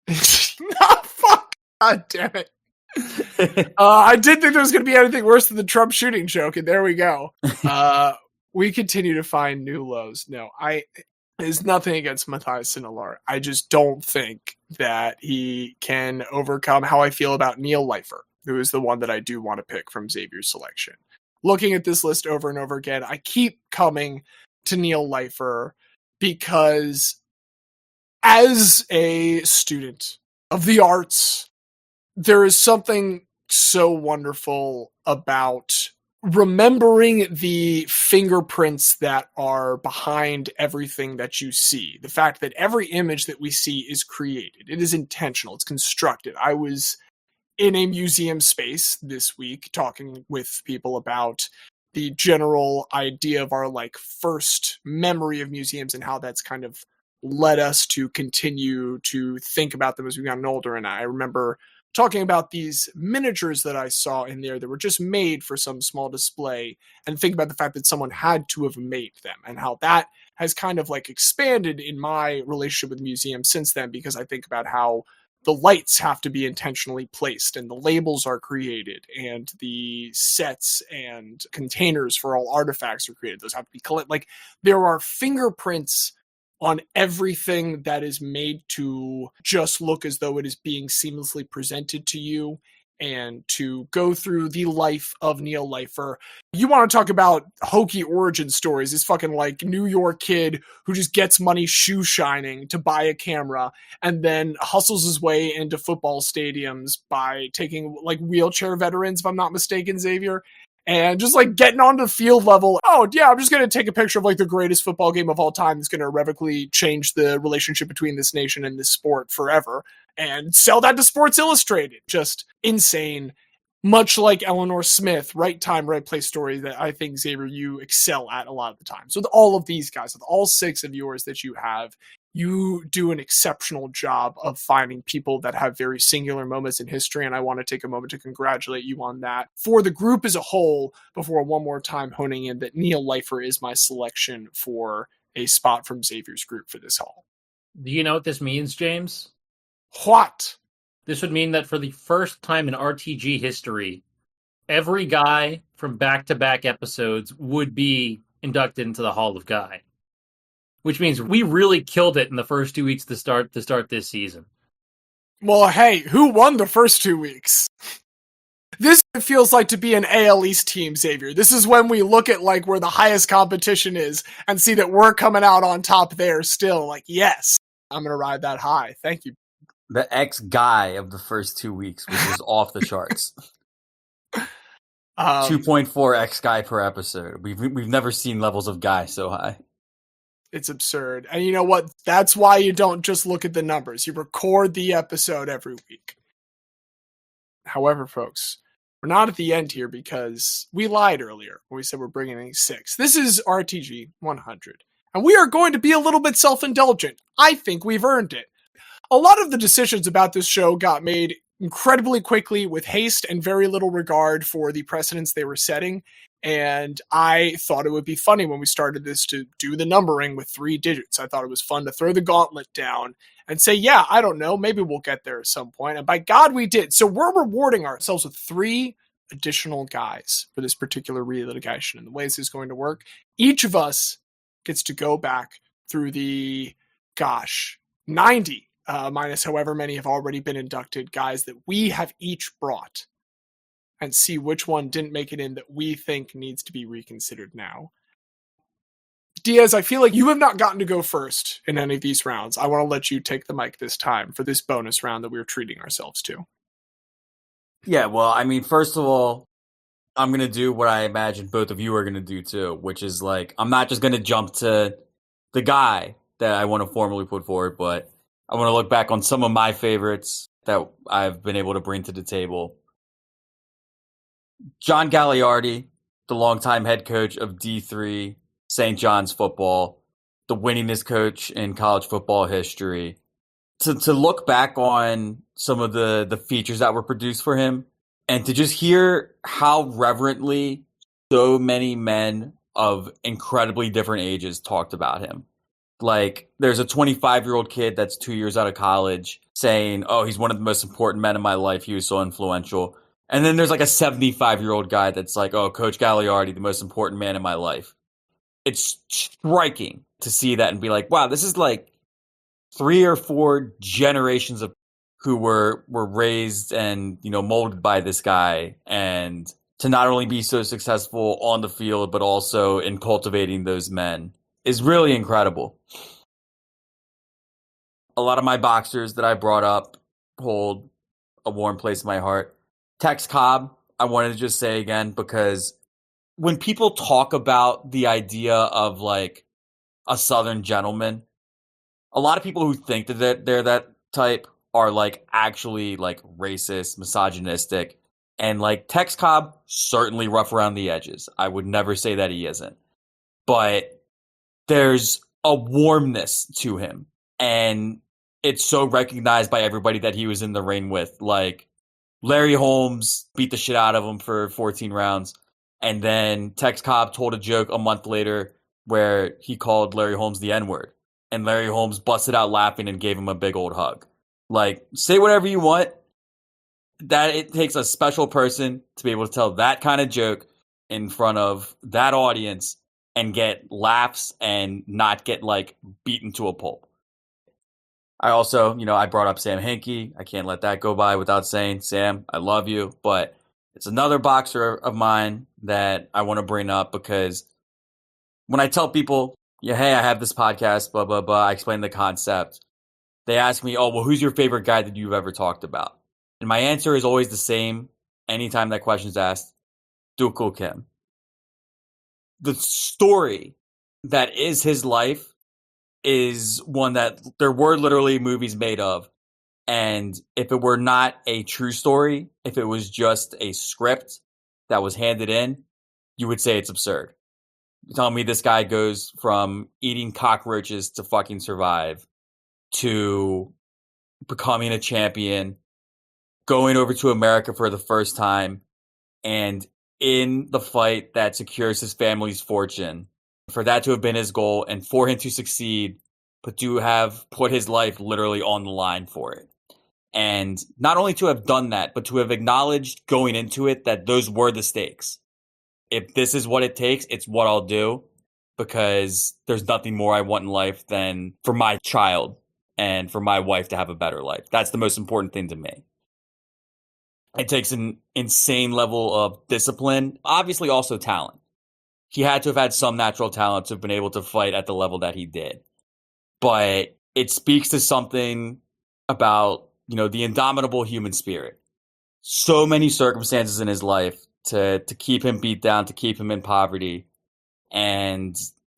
No, fuck. God damn it. I didn't think there was going to be anything worse than the Trump shooting joke, and there we go. We continue to find new lows. No, there's nothing against Matthias Sindelar. I just don't think that he can overcome how I feel about Neil Leifer, who is the one that I do want to pick from Xavier's selection. Looking at this list over and over again, I keep coming to Neil Leifer because as a student of the arts, there is something so wonderful about remembering the fingerprints that are behind everything that you see. The fact that every image that we see is created. It is intentional. It's constructed. I was in a museum space this week talking with people about the general idea of our like first memory of museums and how that's kind of led us to continue to think about them as we've gotten older. And I remember talking about these miniatures that I saw in there that were just made for some small display, and think about the fact that someone had to have made them and how that has kind of like expanded in my relationship with museums since then, because I think about how the lights have to be intentionally placed and the labels are created and the sets and containers for all artifacts are created. Those have to be collected. Like, there are fingerprints on everything that is made to just look as though it is being seamlessly presented to you, and to go through the life of Neil Leifer. You want to talk about hokey origin stories, this fucking like New York kid who just gets money shoe shining to buy a camera and then hustles his way into football stadiums by taking like wheelchair veterans, if I'm not mistaken, Xavier, and just like getting onto the field level. Oh yeah, I'm just going to take a picture of like the greatest football game of all time that's going to irrevocably change the relationship between this nation and this sport forever, and sell that to Sports Illustrated. Just insane. Much like Elinor Smith, right time, right place story that I think, Xavier, you excel at a lot of the time. So with all of these guys, with all six of yours that you have, you do an exceptional job of finding people that have very singular moments in history, and I want to take a moment to congratulate you on that. For the group as a whole, before one more time honing in that Neil Leifer is my selection for a spot from Xavier's group for this haul. Do you know what this means, James? What? This would mean that for the first time in RTG history, every guy from back-to-back episodes would be inducted into the Hall of Guy. Which means we really killed it in the first 2 weeks to start this season. Well, hey, who won the first 2 weeks? This feels like to be an AL East team, Xavier. This is when we look at like where the highest competition is and see that we're coming out on top there still. Like, yes, I'm going to ride that high. Thank you. The ex-Guy of the first 2 weeks, which was off the charts. 2.4 ex-Guy per episode. We've never seen levels of Guy so high. It's absurd. And you know what? That's why you don't just look at the numbers. You record the episode every week. However, folks, we're not at the end here because we lied earlier when we said we're bringing in 6. This is RTG 100. And we are going to be a little bit self-indulgent. I think we've earned it. A lot of the decisions about this show got made incredibly quickly with haste and very little regard for the precedents they were setting. And I thought it would be funny when we started this to do the numbering with 3 digits. I thought it was fun to throw the gauntlet down and say, yeah, I don't know, maybe we'll get there at some point. And by God, we did. So we're rewarding ourselves with 3 additional guys for this particular Reliti-Guy-tion. And the way this is going to work, each of us gets to go back through the, 90, minus however many have already been inducted, guys that we have each brought, and see which one didn't make it in that we think needs to be reconsidered now. Diaz, I feel like you have not gotten to go first in any of these rounds. I want to let you take the mic this time for this bonus round that we're treating ourselves to. Yeah, well, I mean, first of all, I'm going to do what I imagine both of you are going to do too, which is like, I'm not just going to jump to the guy that I want to formally put forward, but I want to look back on some of my favorites that I've been able to bring to the table. John Gagliardi, the longtime head coach of D3 St. John's football, the winningest coach in college football history. To look back on some of the features that were produced for him and to just hear how reverently so many men of incredibly different ages talked about him. Like, there's a 25-year-old kid that's 2 years out of college saying, oh, he's one of the most important men in my life. He was so influential. And then there's like a 75-year-old guy that's like, oh, Coach Gagliardi, the most important man in my life. It's striking to see that and be like, wow, this is like 3 or 4 generations of who were raised and, you know, molded by this guy. And to not only be so successful on the field, but also in cultivating those men is really incredible. A lot of my boxers that I brought up hold a warm place in my heart. Tex Cobb, I wanted to just say again, because when people talk about the idea of like a Southern gentleman, a lot of people who think that they're that type are like actually like racist, misogynistic, and like Tex Cobb, certainly rough around the edges. I would never say that he isn't. But there's a warmness to him, and it's so recognized by everybody that he was in the ring with. Like, Larry Holmes beat the shit out of him for 14 rounds, and then Tex Cobb told a joke a month later where he called Larry Holmes the N-word, and Larry Holmes busted out laughing and gave him a big old hug. Like, say whatever you want, that it takes a special person to be able to tell that kind of joke in front of that audience and get laughs and not get like beaten to a pulp. I also, I brought up Sam Hinkie. I can't let that go by without saying, Sam, I love you, but it's another boxer of mine that I want to bring up because when I tell people, yeah, hey, I have this podcast, blah, blah, blah, I explain the concept. They ask me, oh, well, who's your favorite guy that you've ever talked about? And my answer is always the same anytime that question's asked, Deuk-gu Kim. The story that is his life is one that there were literally movies made of. And if it were not a true story, if it was just a script that was handed in, you would say it's absurd. You're telling me this guy goes from eating cockroaches to fucking survive to becoming a champion, going over to America for the first time, and in the fight that secures his family's fortune, for that to have been his goal and for him to succeed, but to have put his life literally on the line for it. And not only to have done that, but to have acknowledged going into it that those were the stakes. If this is what it takes, it's what I'll do, because there's nothing more I want in life than for my child and for my wife to have a better life. That's the most important thing to me. It takes an insane level of discipline, obviously also talent. He had to have had some natural talent to have been able to fight at the level that he did. But it speaks to something about, the indomitable human spirit. So many circumstances in his life to keep him beat down, to keep him in poverty, and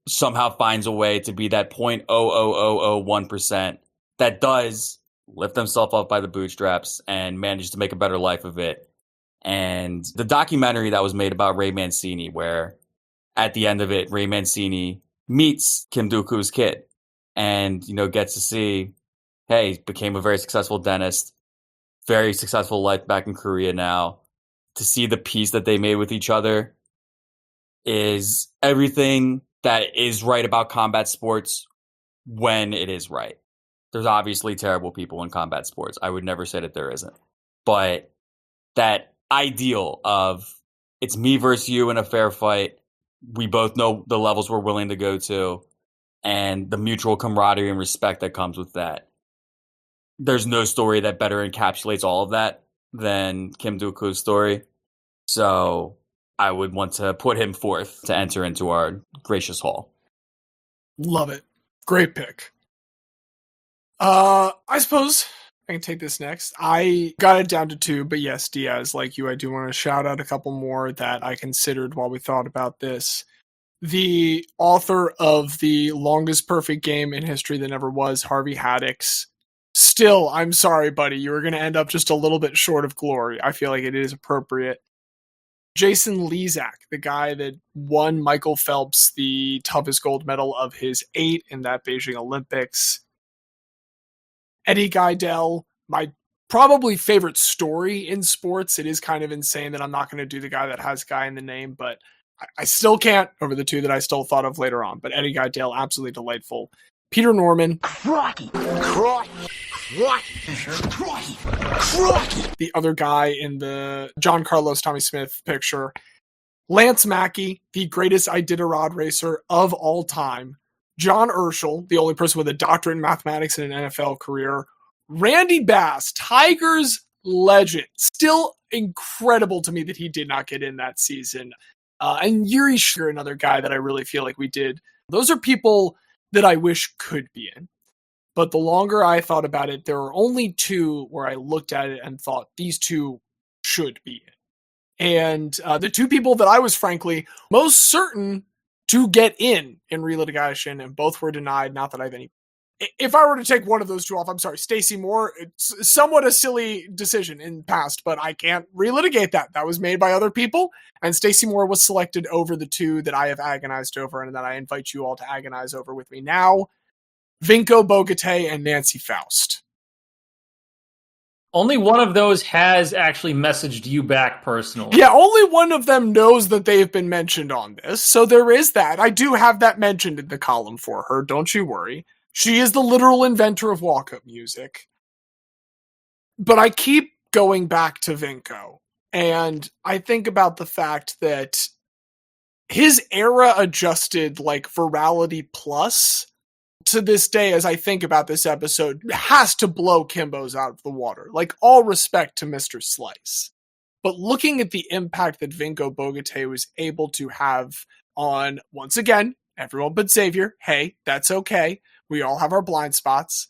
somehow finds a way to be that 0.00001% that does lift himself up by the bootstraps and manage to make a better life of it. And the documentary that was made about Ray Mancini, where at the end of it, Ray Mancini meets Kim Duk-gu's kid and, gets to see, hey, he became a very successful dentist, very successful life back in Korea now. To see the peace that they made with each other is everything that is right about combat sports when it is right. There's obviously terrible people in combat sports. I would never say that there isn't. But that ideal of it's me versus you in a fair fight, we both know the levels we're willing to go to, and the mutual camaraderie and respect that comes with that. There's no story that better encapsulates all of that than Kim Duk-gu's story. So I would want to put him forth to enter into our gracious hall. Love it. Great pick. I suppose I can take this next. I got it down to 2, but yes, Diaz, like you, I do want to shout out a couple more that I considered while we thought about this. The author of the longest perfect game in history that never was, Harvey Haddix. Still, I'm sorry, buddy, you were going to end up just a little bit short of glory. I feel like it is appropriate. Jason Lezak, the guy that won Michael Phelps the toughest gold medal of his 8 in that Beijing Olympics. Eddie Geidel, my probably favorite story in sports. It is kind of insane that I'm not going to do the guy that has Guy in the name, but I still can't over the 2 that I still thought of later on. But Eddie Geidel, absolutely delightful. Peter Norman. Crocky. The other guy in the John Carlos Tommy Smith picture. Lance Mackey, the greatest Iditarod racer of all time. John Urschel, the only person with a doctorate in mathematics and an NFL career. Randy Bass, Tigers legend. Still incredible to me that he did not get in that season. And Yuri Shur, another guy that I really feel like we did. Those are people that I wish could be in. But the longer I thought about it, there were only 2 where I looked at it and thought these 2 should be in. And the 2 people that I was frankly most certain to get in Reliti-Guy-tion, and both were denied. Not that I have any. If I were to take one of those 2 off, I'm sorry, Stacey Moore. It's somewhat a silly decision in the past, but I can't relitigate that. That was made by other people, and Stacey Moore was selected over the 2 that I have agonized over, and that I invite you all to agonize over with me now. Vinko Bogataj and Nancy Faust. Only one of those has actually messaged you back personally. Yeah, only one of them knows that they've been mentioned on this, so there is that. I do have that mentioned in the column for her, don't you worry. She is the literal inventor of walk-up music. But I keep going back to Vinko, and I think about the fact that his era-adjusted, virality plus to this day, as I think about this episode, has to blow Kimbo's out of the water. All respect to Mr. Slice. But looking at the impact that Vinko Bogataj was able to have on, once again, everyone but Xavier, hey, that's okay. We all have our blind spots.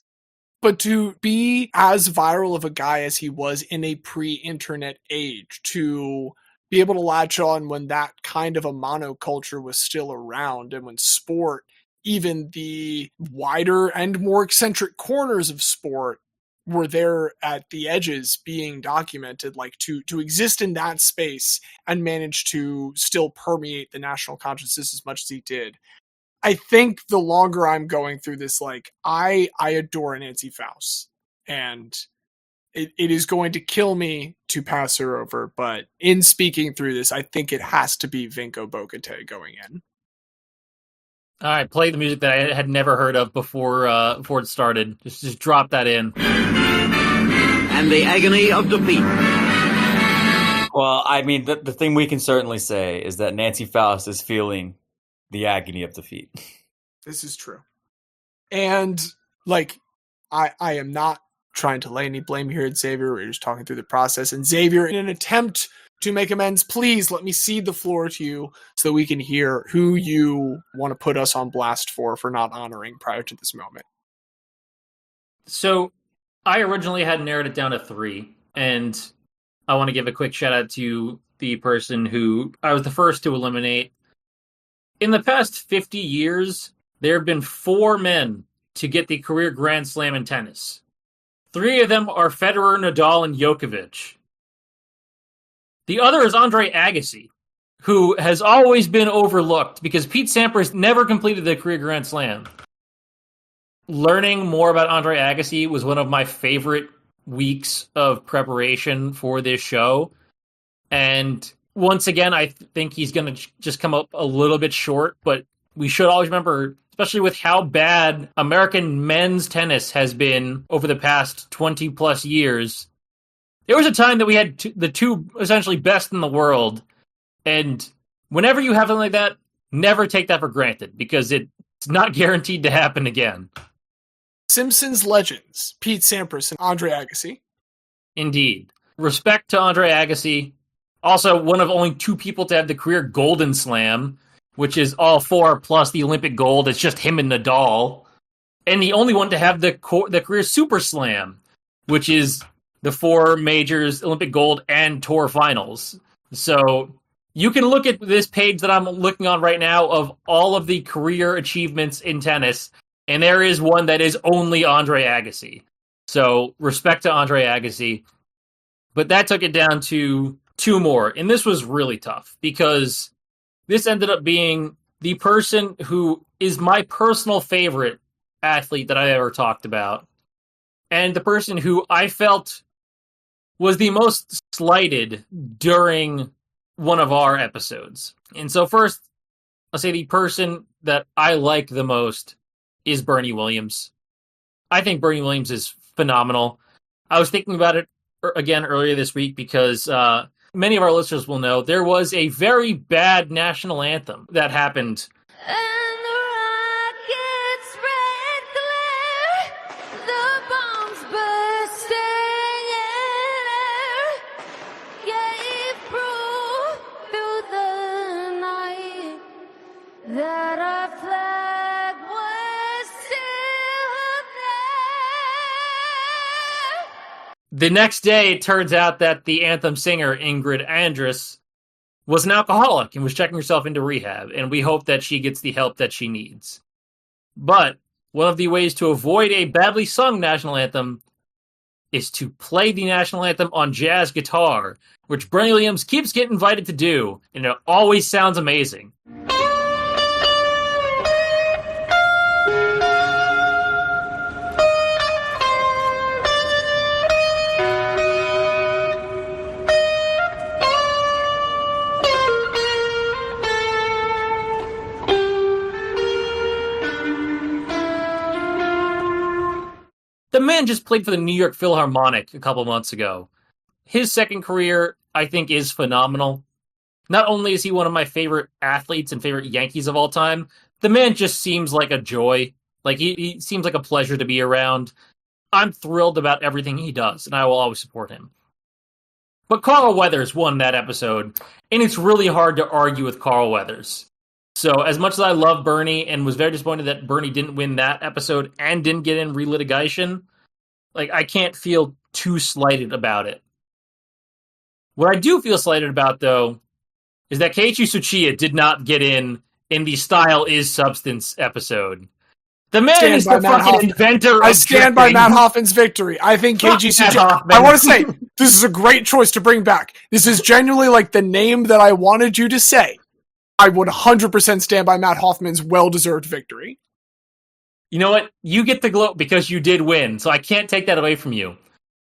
But to be as viral of a guy as he was in a pre-internet age, to be able to latch on when that kind of a monoculture was still around, and when sport, even the wider and more eccentric corners of sport, were there at the edges being documented, to exist in that space and manage to still permeate the national consciousness as much as he did. I think the longer I'm going through this, I adore Nancy Faust, and it is going to kill me to pass her over, but in speaking through this, I think it has to be Vinko Bogataj going in. All right, play the music that I had never heard of before it started. Just drop that in. And the agony of defeat. Well, I mean, the thing we can certainly say is that Nancy Faust is feeling the agony of defeat. This is true. And, I am not trying to lay any blame here at Xavier. We're just talking through the process. And Xavier, in an attempt to make amends, please let me cede the floor to you so that we can hear who you want to put us on blast for not honoring prior to this moment. So I originally had narrowed it down to 3, and I want to give a quick shout out to the person who I was the first to eliminate. In the past 50 years, there have been 4 men to get the career Grand Slam in tennis. 3 of them are Federer, Nadal, and Djokovic. The other is Andre Agassi, who has always been overlooked because Pete Sampras never completed the career Grand Slam. Learning more about Andre Agassi was one of my favorite weeks of preparation for this show. And once again, I think he's going to just come up a little bit short, but we should always remember, especially with how bad American men's tennis has been over the past 20 plus years. There was a time that we had the 2 essentially best in the world. And whenever you have something like that, never take that for granted because it's not guaranteed to happen again. Simpsons legends, Pete Sampras and Andre Agassi. Indeed. Respect to Andre Agassi. Also, one of only 2 people to have the career Golden Slam, which is all 4 plus the Olympic gold. It's just him and Nadal. And the only one to have the career Super Slam, which is the 4 majors, Olympic gold, and tour finals. So you can look at this page that I'm looking on right now of all of the career achievements in tennis, and there is one that is only Andre Agassi. So respect to Andre Agassi. But that took it down to 2 more. And this was really tough because this ended up being the person who is my personal favorite athlete that I ever talked about. And the person who I felt was the most slighted during one of our episodes. And so first, I'll say the person that I like the most is Bernie Williams. I think Bernie Williams is phenomenal. I was thinking about it again earlier this week because many of our listeners will know there was a very bad national anthem that happened. And the rockets spread glare, the bombs bursting in air, gave proof through the night that our flag was still there. The next day, it turns out that the anthem singer, Ingrid Andress, was an alcoholic and was checking herself into rehab, and we hope that she gets the help that she needs. But one of the ways to avoid a badly sung national anthem is to play the national anthem on jazz guitar, which Bernie Williams keeps getting invited to do, and it always sounds amazing. The man just played for the New York Philharmonic a couple months ago. His second career, I think, is phenomenal. Not only is he one of my favorite athletes and favorite Yankees of all time, the man just seems like a joy. Like, he seems like a pleasure to be around. I'm thrilled about everything he does, and I will always support him. But Carl Weathers won that episode, and it's really hard to argue with Carl Weathers. So, as much as I love Bernie and was very disappointed that Bernie didn't win that episode and didn't get in Reliti-Guy-tion, like, I can't feel too slighted about it. What I do feel slighted about, though, is that Keiichi Tsuchiya did not get in the Style is Substance episode. The man is the fucking inventor of I stand by drifting. Matt Hoffman's victory. I think Keiichi Tsuchiya... I want to say, this is a great choice to bring back. This is genuinely like the name that I wanted you to say. I would 100% stand by Matt Hoffman's well-deserved victory. You know what? You get the gloat because you did win, so I can't take that away from you.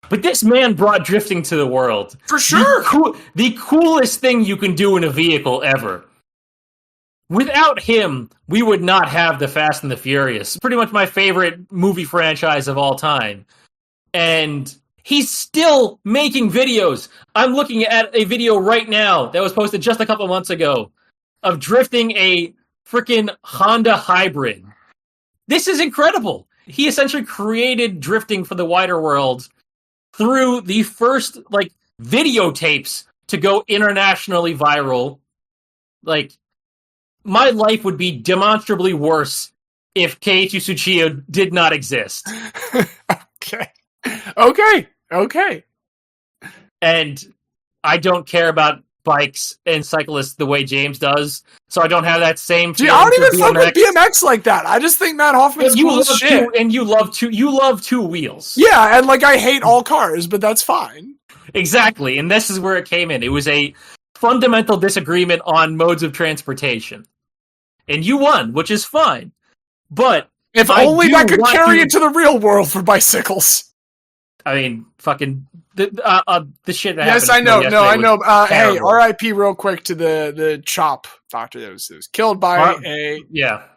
But this man brought drifting to the world. For sure! The coolest thing you can do in a vehicle ever. Without him, we would not have The Fast and the Furious. Pretty much my favorite movie franchise of all time. And he's still making videos. I'm looking at a video right now that was posted just a couple months ago of drifting a freaking Honda Hybrid. This is incredible. he essentially created drifting for the wider world through the first like videotapes to go internationally viral. Like, my life would be demonstrably worse if Keiichi Tsuchiya did not exist. Okay. And I don't care about bikes and cyclists the way James does, so I don't have that same Gee, feeling I don't for even fuck with BMX like that. I just think Matt Hoffman's you cool as love shit. you love two wheels. Yeah, and like I hate all cars, but that's fine. Exactly, and this is where it came in. It was a fundamental disagreement on modes of transportation. And you won, which is fine. But if only that could carry it to the real world for bicycles. I mean, fucking the shit that happened. Yes, I know. No, I know. Hey, terrible. R.I.P. real quick to the Chop doctor that was killed by a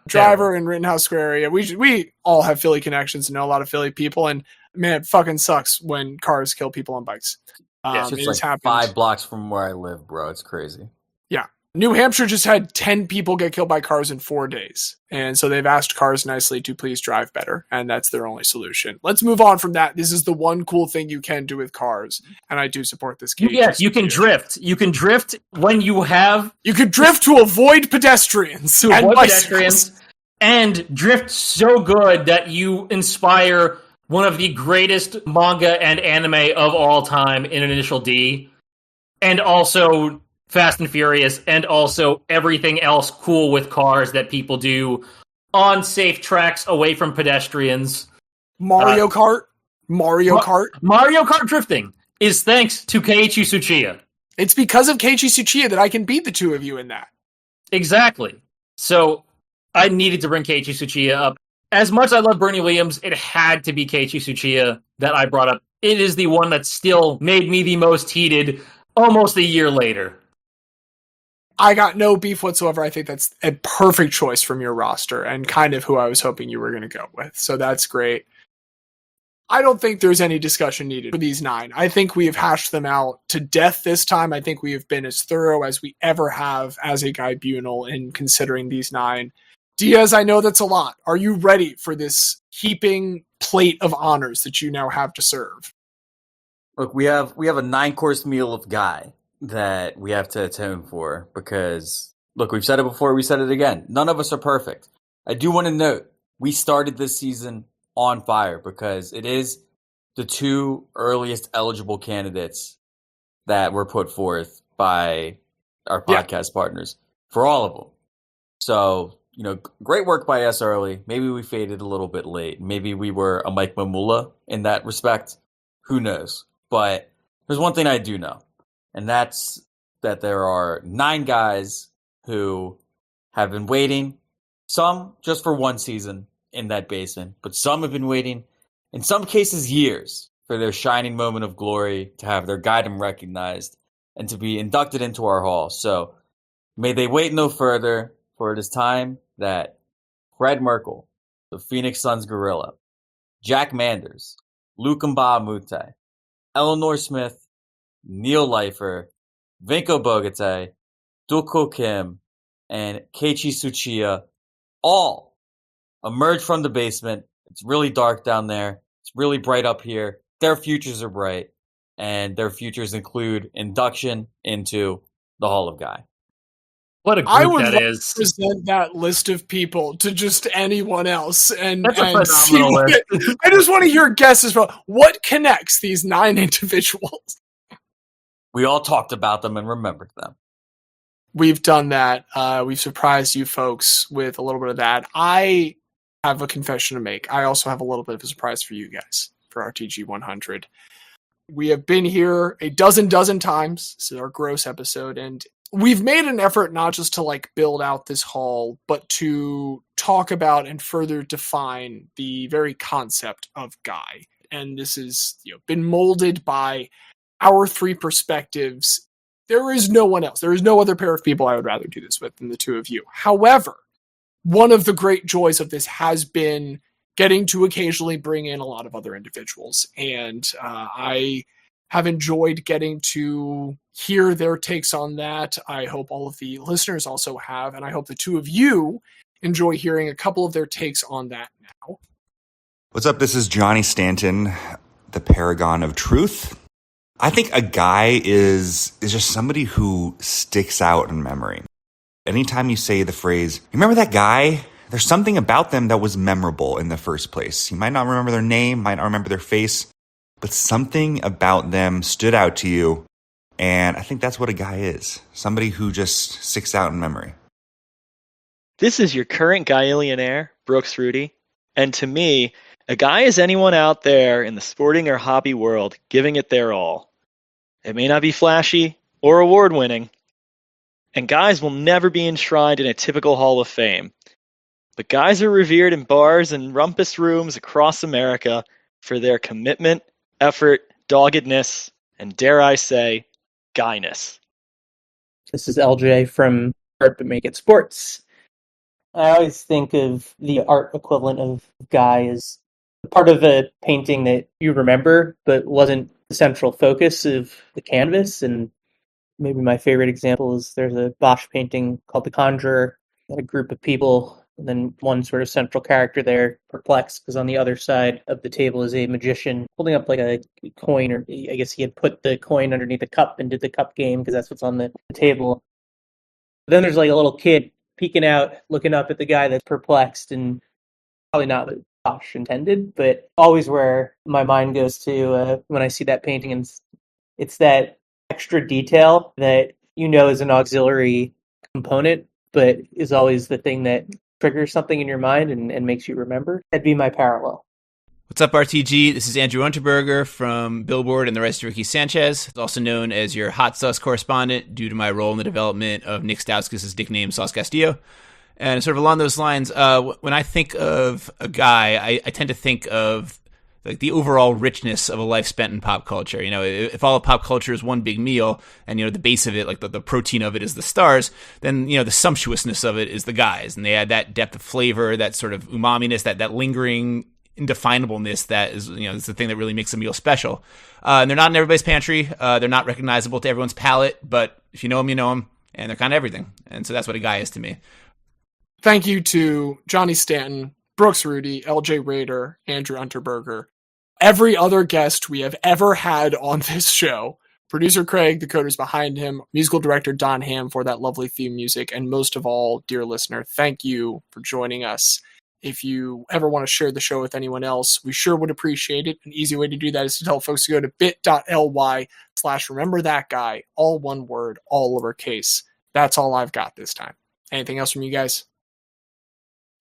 driver in Rittenhouse Square area. We all have Philly connections and know a lot of Philly people, and man, it fucking sucks when cars kill people on bikes. It's just like 5 blocks from where I live, bro. It's crazy. Yeah. New Hampshire just had 10 people get killed by cars in 4 days. And so they've asked cars nicely to please drive better. And that's their only solution. Let's move on from that. This is the one cool thing you can do with cars. And I do support this case. Yes, you can drift. You can drift when you have... You can drift to avoid pedestrians. And drift so good that you inspire one of the greatest manga and anime of all time in Initial D. And also Fast and Furious, and also everything else cool with cars that people do on safe tracks away from pedestrians. Mario Kart drifting is thanks to Keiichi Tsuchiya. It's because of Keiichi Tsuchiya that I can beat the two of you in that. Exactly. So I needed to bring Keiichi Tsuchiya up. As much as I love Bernie Williams, it had to be Keiichi Tsuchiya that I brought up. It is the one that still made me the most heated almost a year later. I got no beef whatsoever. I think that's a perfect choice from your roster and kind of who I was hoping you were going to go with. So that's great. I don't think there's any discussion needed for these 9. I think we have hashed them out to death this time. I think we have been as thorough as we ever have as a Guy-bunal in considering these 9. Diaz, I know that's a lot. Are you ready for this heaping plate of honors that you now have to serve? Look, we have a 9-course meal of Guy that we have to atone for because, look, we've said it before, we said it again. None of us are perfect. I do want to note, we started this season on fire because it is the 2 earliest eligible candidates that were put forth by our podcast partners for all of them. So, great work by us early. Maybe we faded a little bit late. Maybe we were a Mike Mamula in that respect. Who knows? But there's one thing I do know. And that's that there are 9 guys who have been waiting, some just for 1 season in that basement, but some have been waiting, in some cases years, for their shining moment of glory, to have their guidom recognized, and to be inducted into our hall. So may they wait no further, for it is time that Fred Merkle, the Phoenix Suns gorilla, Jack Manders, Luc Mbah Ah Moute, Elinor Smith, Neil Leifer, Vinko Bogataj, Deuk-gu Kim, and Keiichi Tsuchiya all emerge from the basement. It's really dark down there. It's really bright up here. Their futures are bright, and their futures include induction into the Hall of Guy. What a group I would that love is. to present that list of people to just anyone else, and That's a see phenomenal list. I just want to hear guesses about what connects these 9 individuals. We all talked about them and remembered them. We've done that. We've surprised you folks with a little bit of that. I have a confession to make. I also have a little bit of a surprise for you guys for RTG 100. We have been here a dozen times. This is our gross episode, and we've made an effort not just to build out this hall, but to talk about and further define the very concept of Guy. And this has been molded by our 3 perspectives. There is no one else. There is no other pair of people I would rather do this with than the 2 of you. However, one of the great joys of this has been getting to occasionally bring in a lot of other individuals. And I have enjoyed getting to hear their takes on that. I hope all of the listeners also have, and I hope the 2 of you enjoy hearing a couple of their takes on that now. What's up? This is Johnny Stanton, the paragon of truth. I think a guy is just somebody who sticks out in memory. Anytime you say the phrase, remember that guy? There's something about them that was memorable in the first place. You might not remember their name, might not remember their face, but something about them stood out to you. And I think that's what a guy is. Somebody who just sticks out in memory. This is your current Guy-illionaire, Brooks Rudy. And to me, a guy is anyone out there in the sporting or hobby world giving it their all. It may not be flashy or award-winning, and guys will never be enshrined in a typical Hall of Fame. But guys are revered in bars and rumpus rooms across America for their commitment, effort, doggedness, and dare I say, guyness. This is LJ from Art But Make It Sports. I always think of the art equivalent of Guy as part of a painting that you remember, but wasn't the central focus of the canvas. And maybe my favorite example is there's a Bosch painting called The Conjurer, a group of people, and then one sort of central character there, perplexed, because on the other side of the table is a magician holding up like a coin, or I guess he had put the coin underneath the cup and did the cup game because that's what's on the table. But then there's like a little kid peeking out, looking up at the guy that's perplexed, and probably not what Bosch intended, but always where my mind goes to when I see that painting, and it's that extra detail that you know is an auxiliary component, but is always the thing that triggers something in your mind and makes you remember. That'd be my parallel. What's up, RTG? This is Andrew Unterberger from Billboard and the Rise to Ricky Sanchez, also known as your hot sauce correspondent due to my role in the development of Nick Stauskas' nickname, Sauce Castillo. And sort of along those lines, when I think of a guy, I tend to think of like the overall richness of a life spent in pop culture. You know, if all of pop culture is one big meal, and you know the base of it, like the protein of it, is the stars, then you know the sumptuousness of it is the guys, and they add that depth of flavor, that sort of umami-ness, that lingering indefinableness that is, you know, is the thing that really makes a meal special. And they're not in everybody's pantry. They're not recognizable to everyone's palate, but if you know them, you know them, and they're kind of everything. And so that's what a guy is to me. Thank you to Johnny Stanton, Brooks Rudy, LJ Rader, Andrew Unterberger, every other guest we have ever had on this show, producer Craig, the coders behind him, musical director Don Ham for that lovely theme music, and most of all, dear listener, thank you for joining us. If you ever want to share the show with anyone else, we sure would appreciate it. An easy way to do that is to tell folks to go to bit.ly/rememberthatguy, all one word, all lowercase. That's all I've got this time. Anything else from you guys?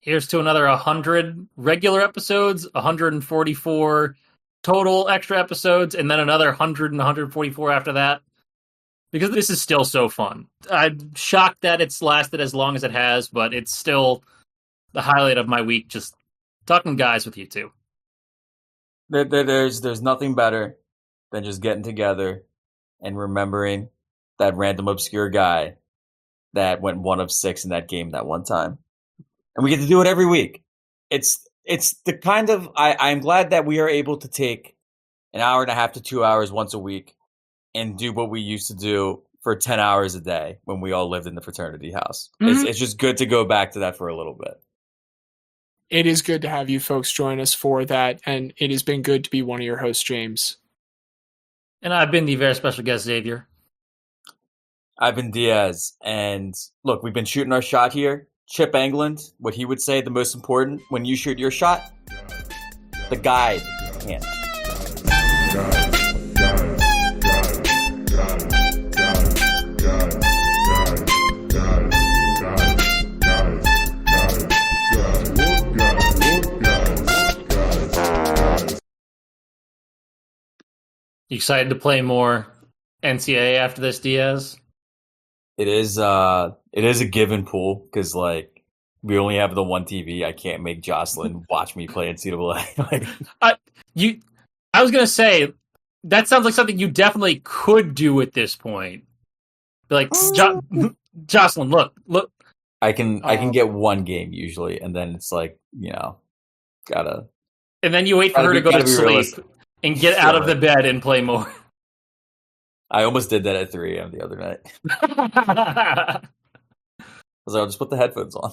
Here's to another 100 regular episodes, 144 total extra episodes, and then another 100 and 144 after that. Because this is still so fun. I'm shocked that it's lasted as long as it has, but it's still the highlight of my week, just talking guys with you two. There's nothing better than just getting together and remembering that random obscure guy that went 1 of 6 in that game that one time. And we get to do it every week. It's the kind of, I'm glad that we are able to take an hour and a half to 2 hours once a week and do what we used to do for 10 hours a day when we all lived in the fraternity house. Mm-hmm. It's just good to go back to that for a little bit. It is good to have you folks join us for that, and it has been good to be one of your hosts, James. And I've been the very special guest, Xavier. I've been Diaz, and look, we've been shooting our shot here. Chip England, what he would say the most important when you shoot your shot, the guide can't. You excited to play more NCAA after this, Diaz? It is a given pool because like we only have the one TV. I can't make Jocelyn watch me play NCAA. I was gonna say that sounds like something you definitely could do at this point. Like Jocelyn, look. I can get one game usually, and then it's like, you know, gotta. And then you wait for her to go to sleep realistic. And get out of the bed and play more. I almost did that at 3 a.m. the other night. I was like, I'll just put the headphones on.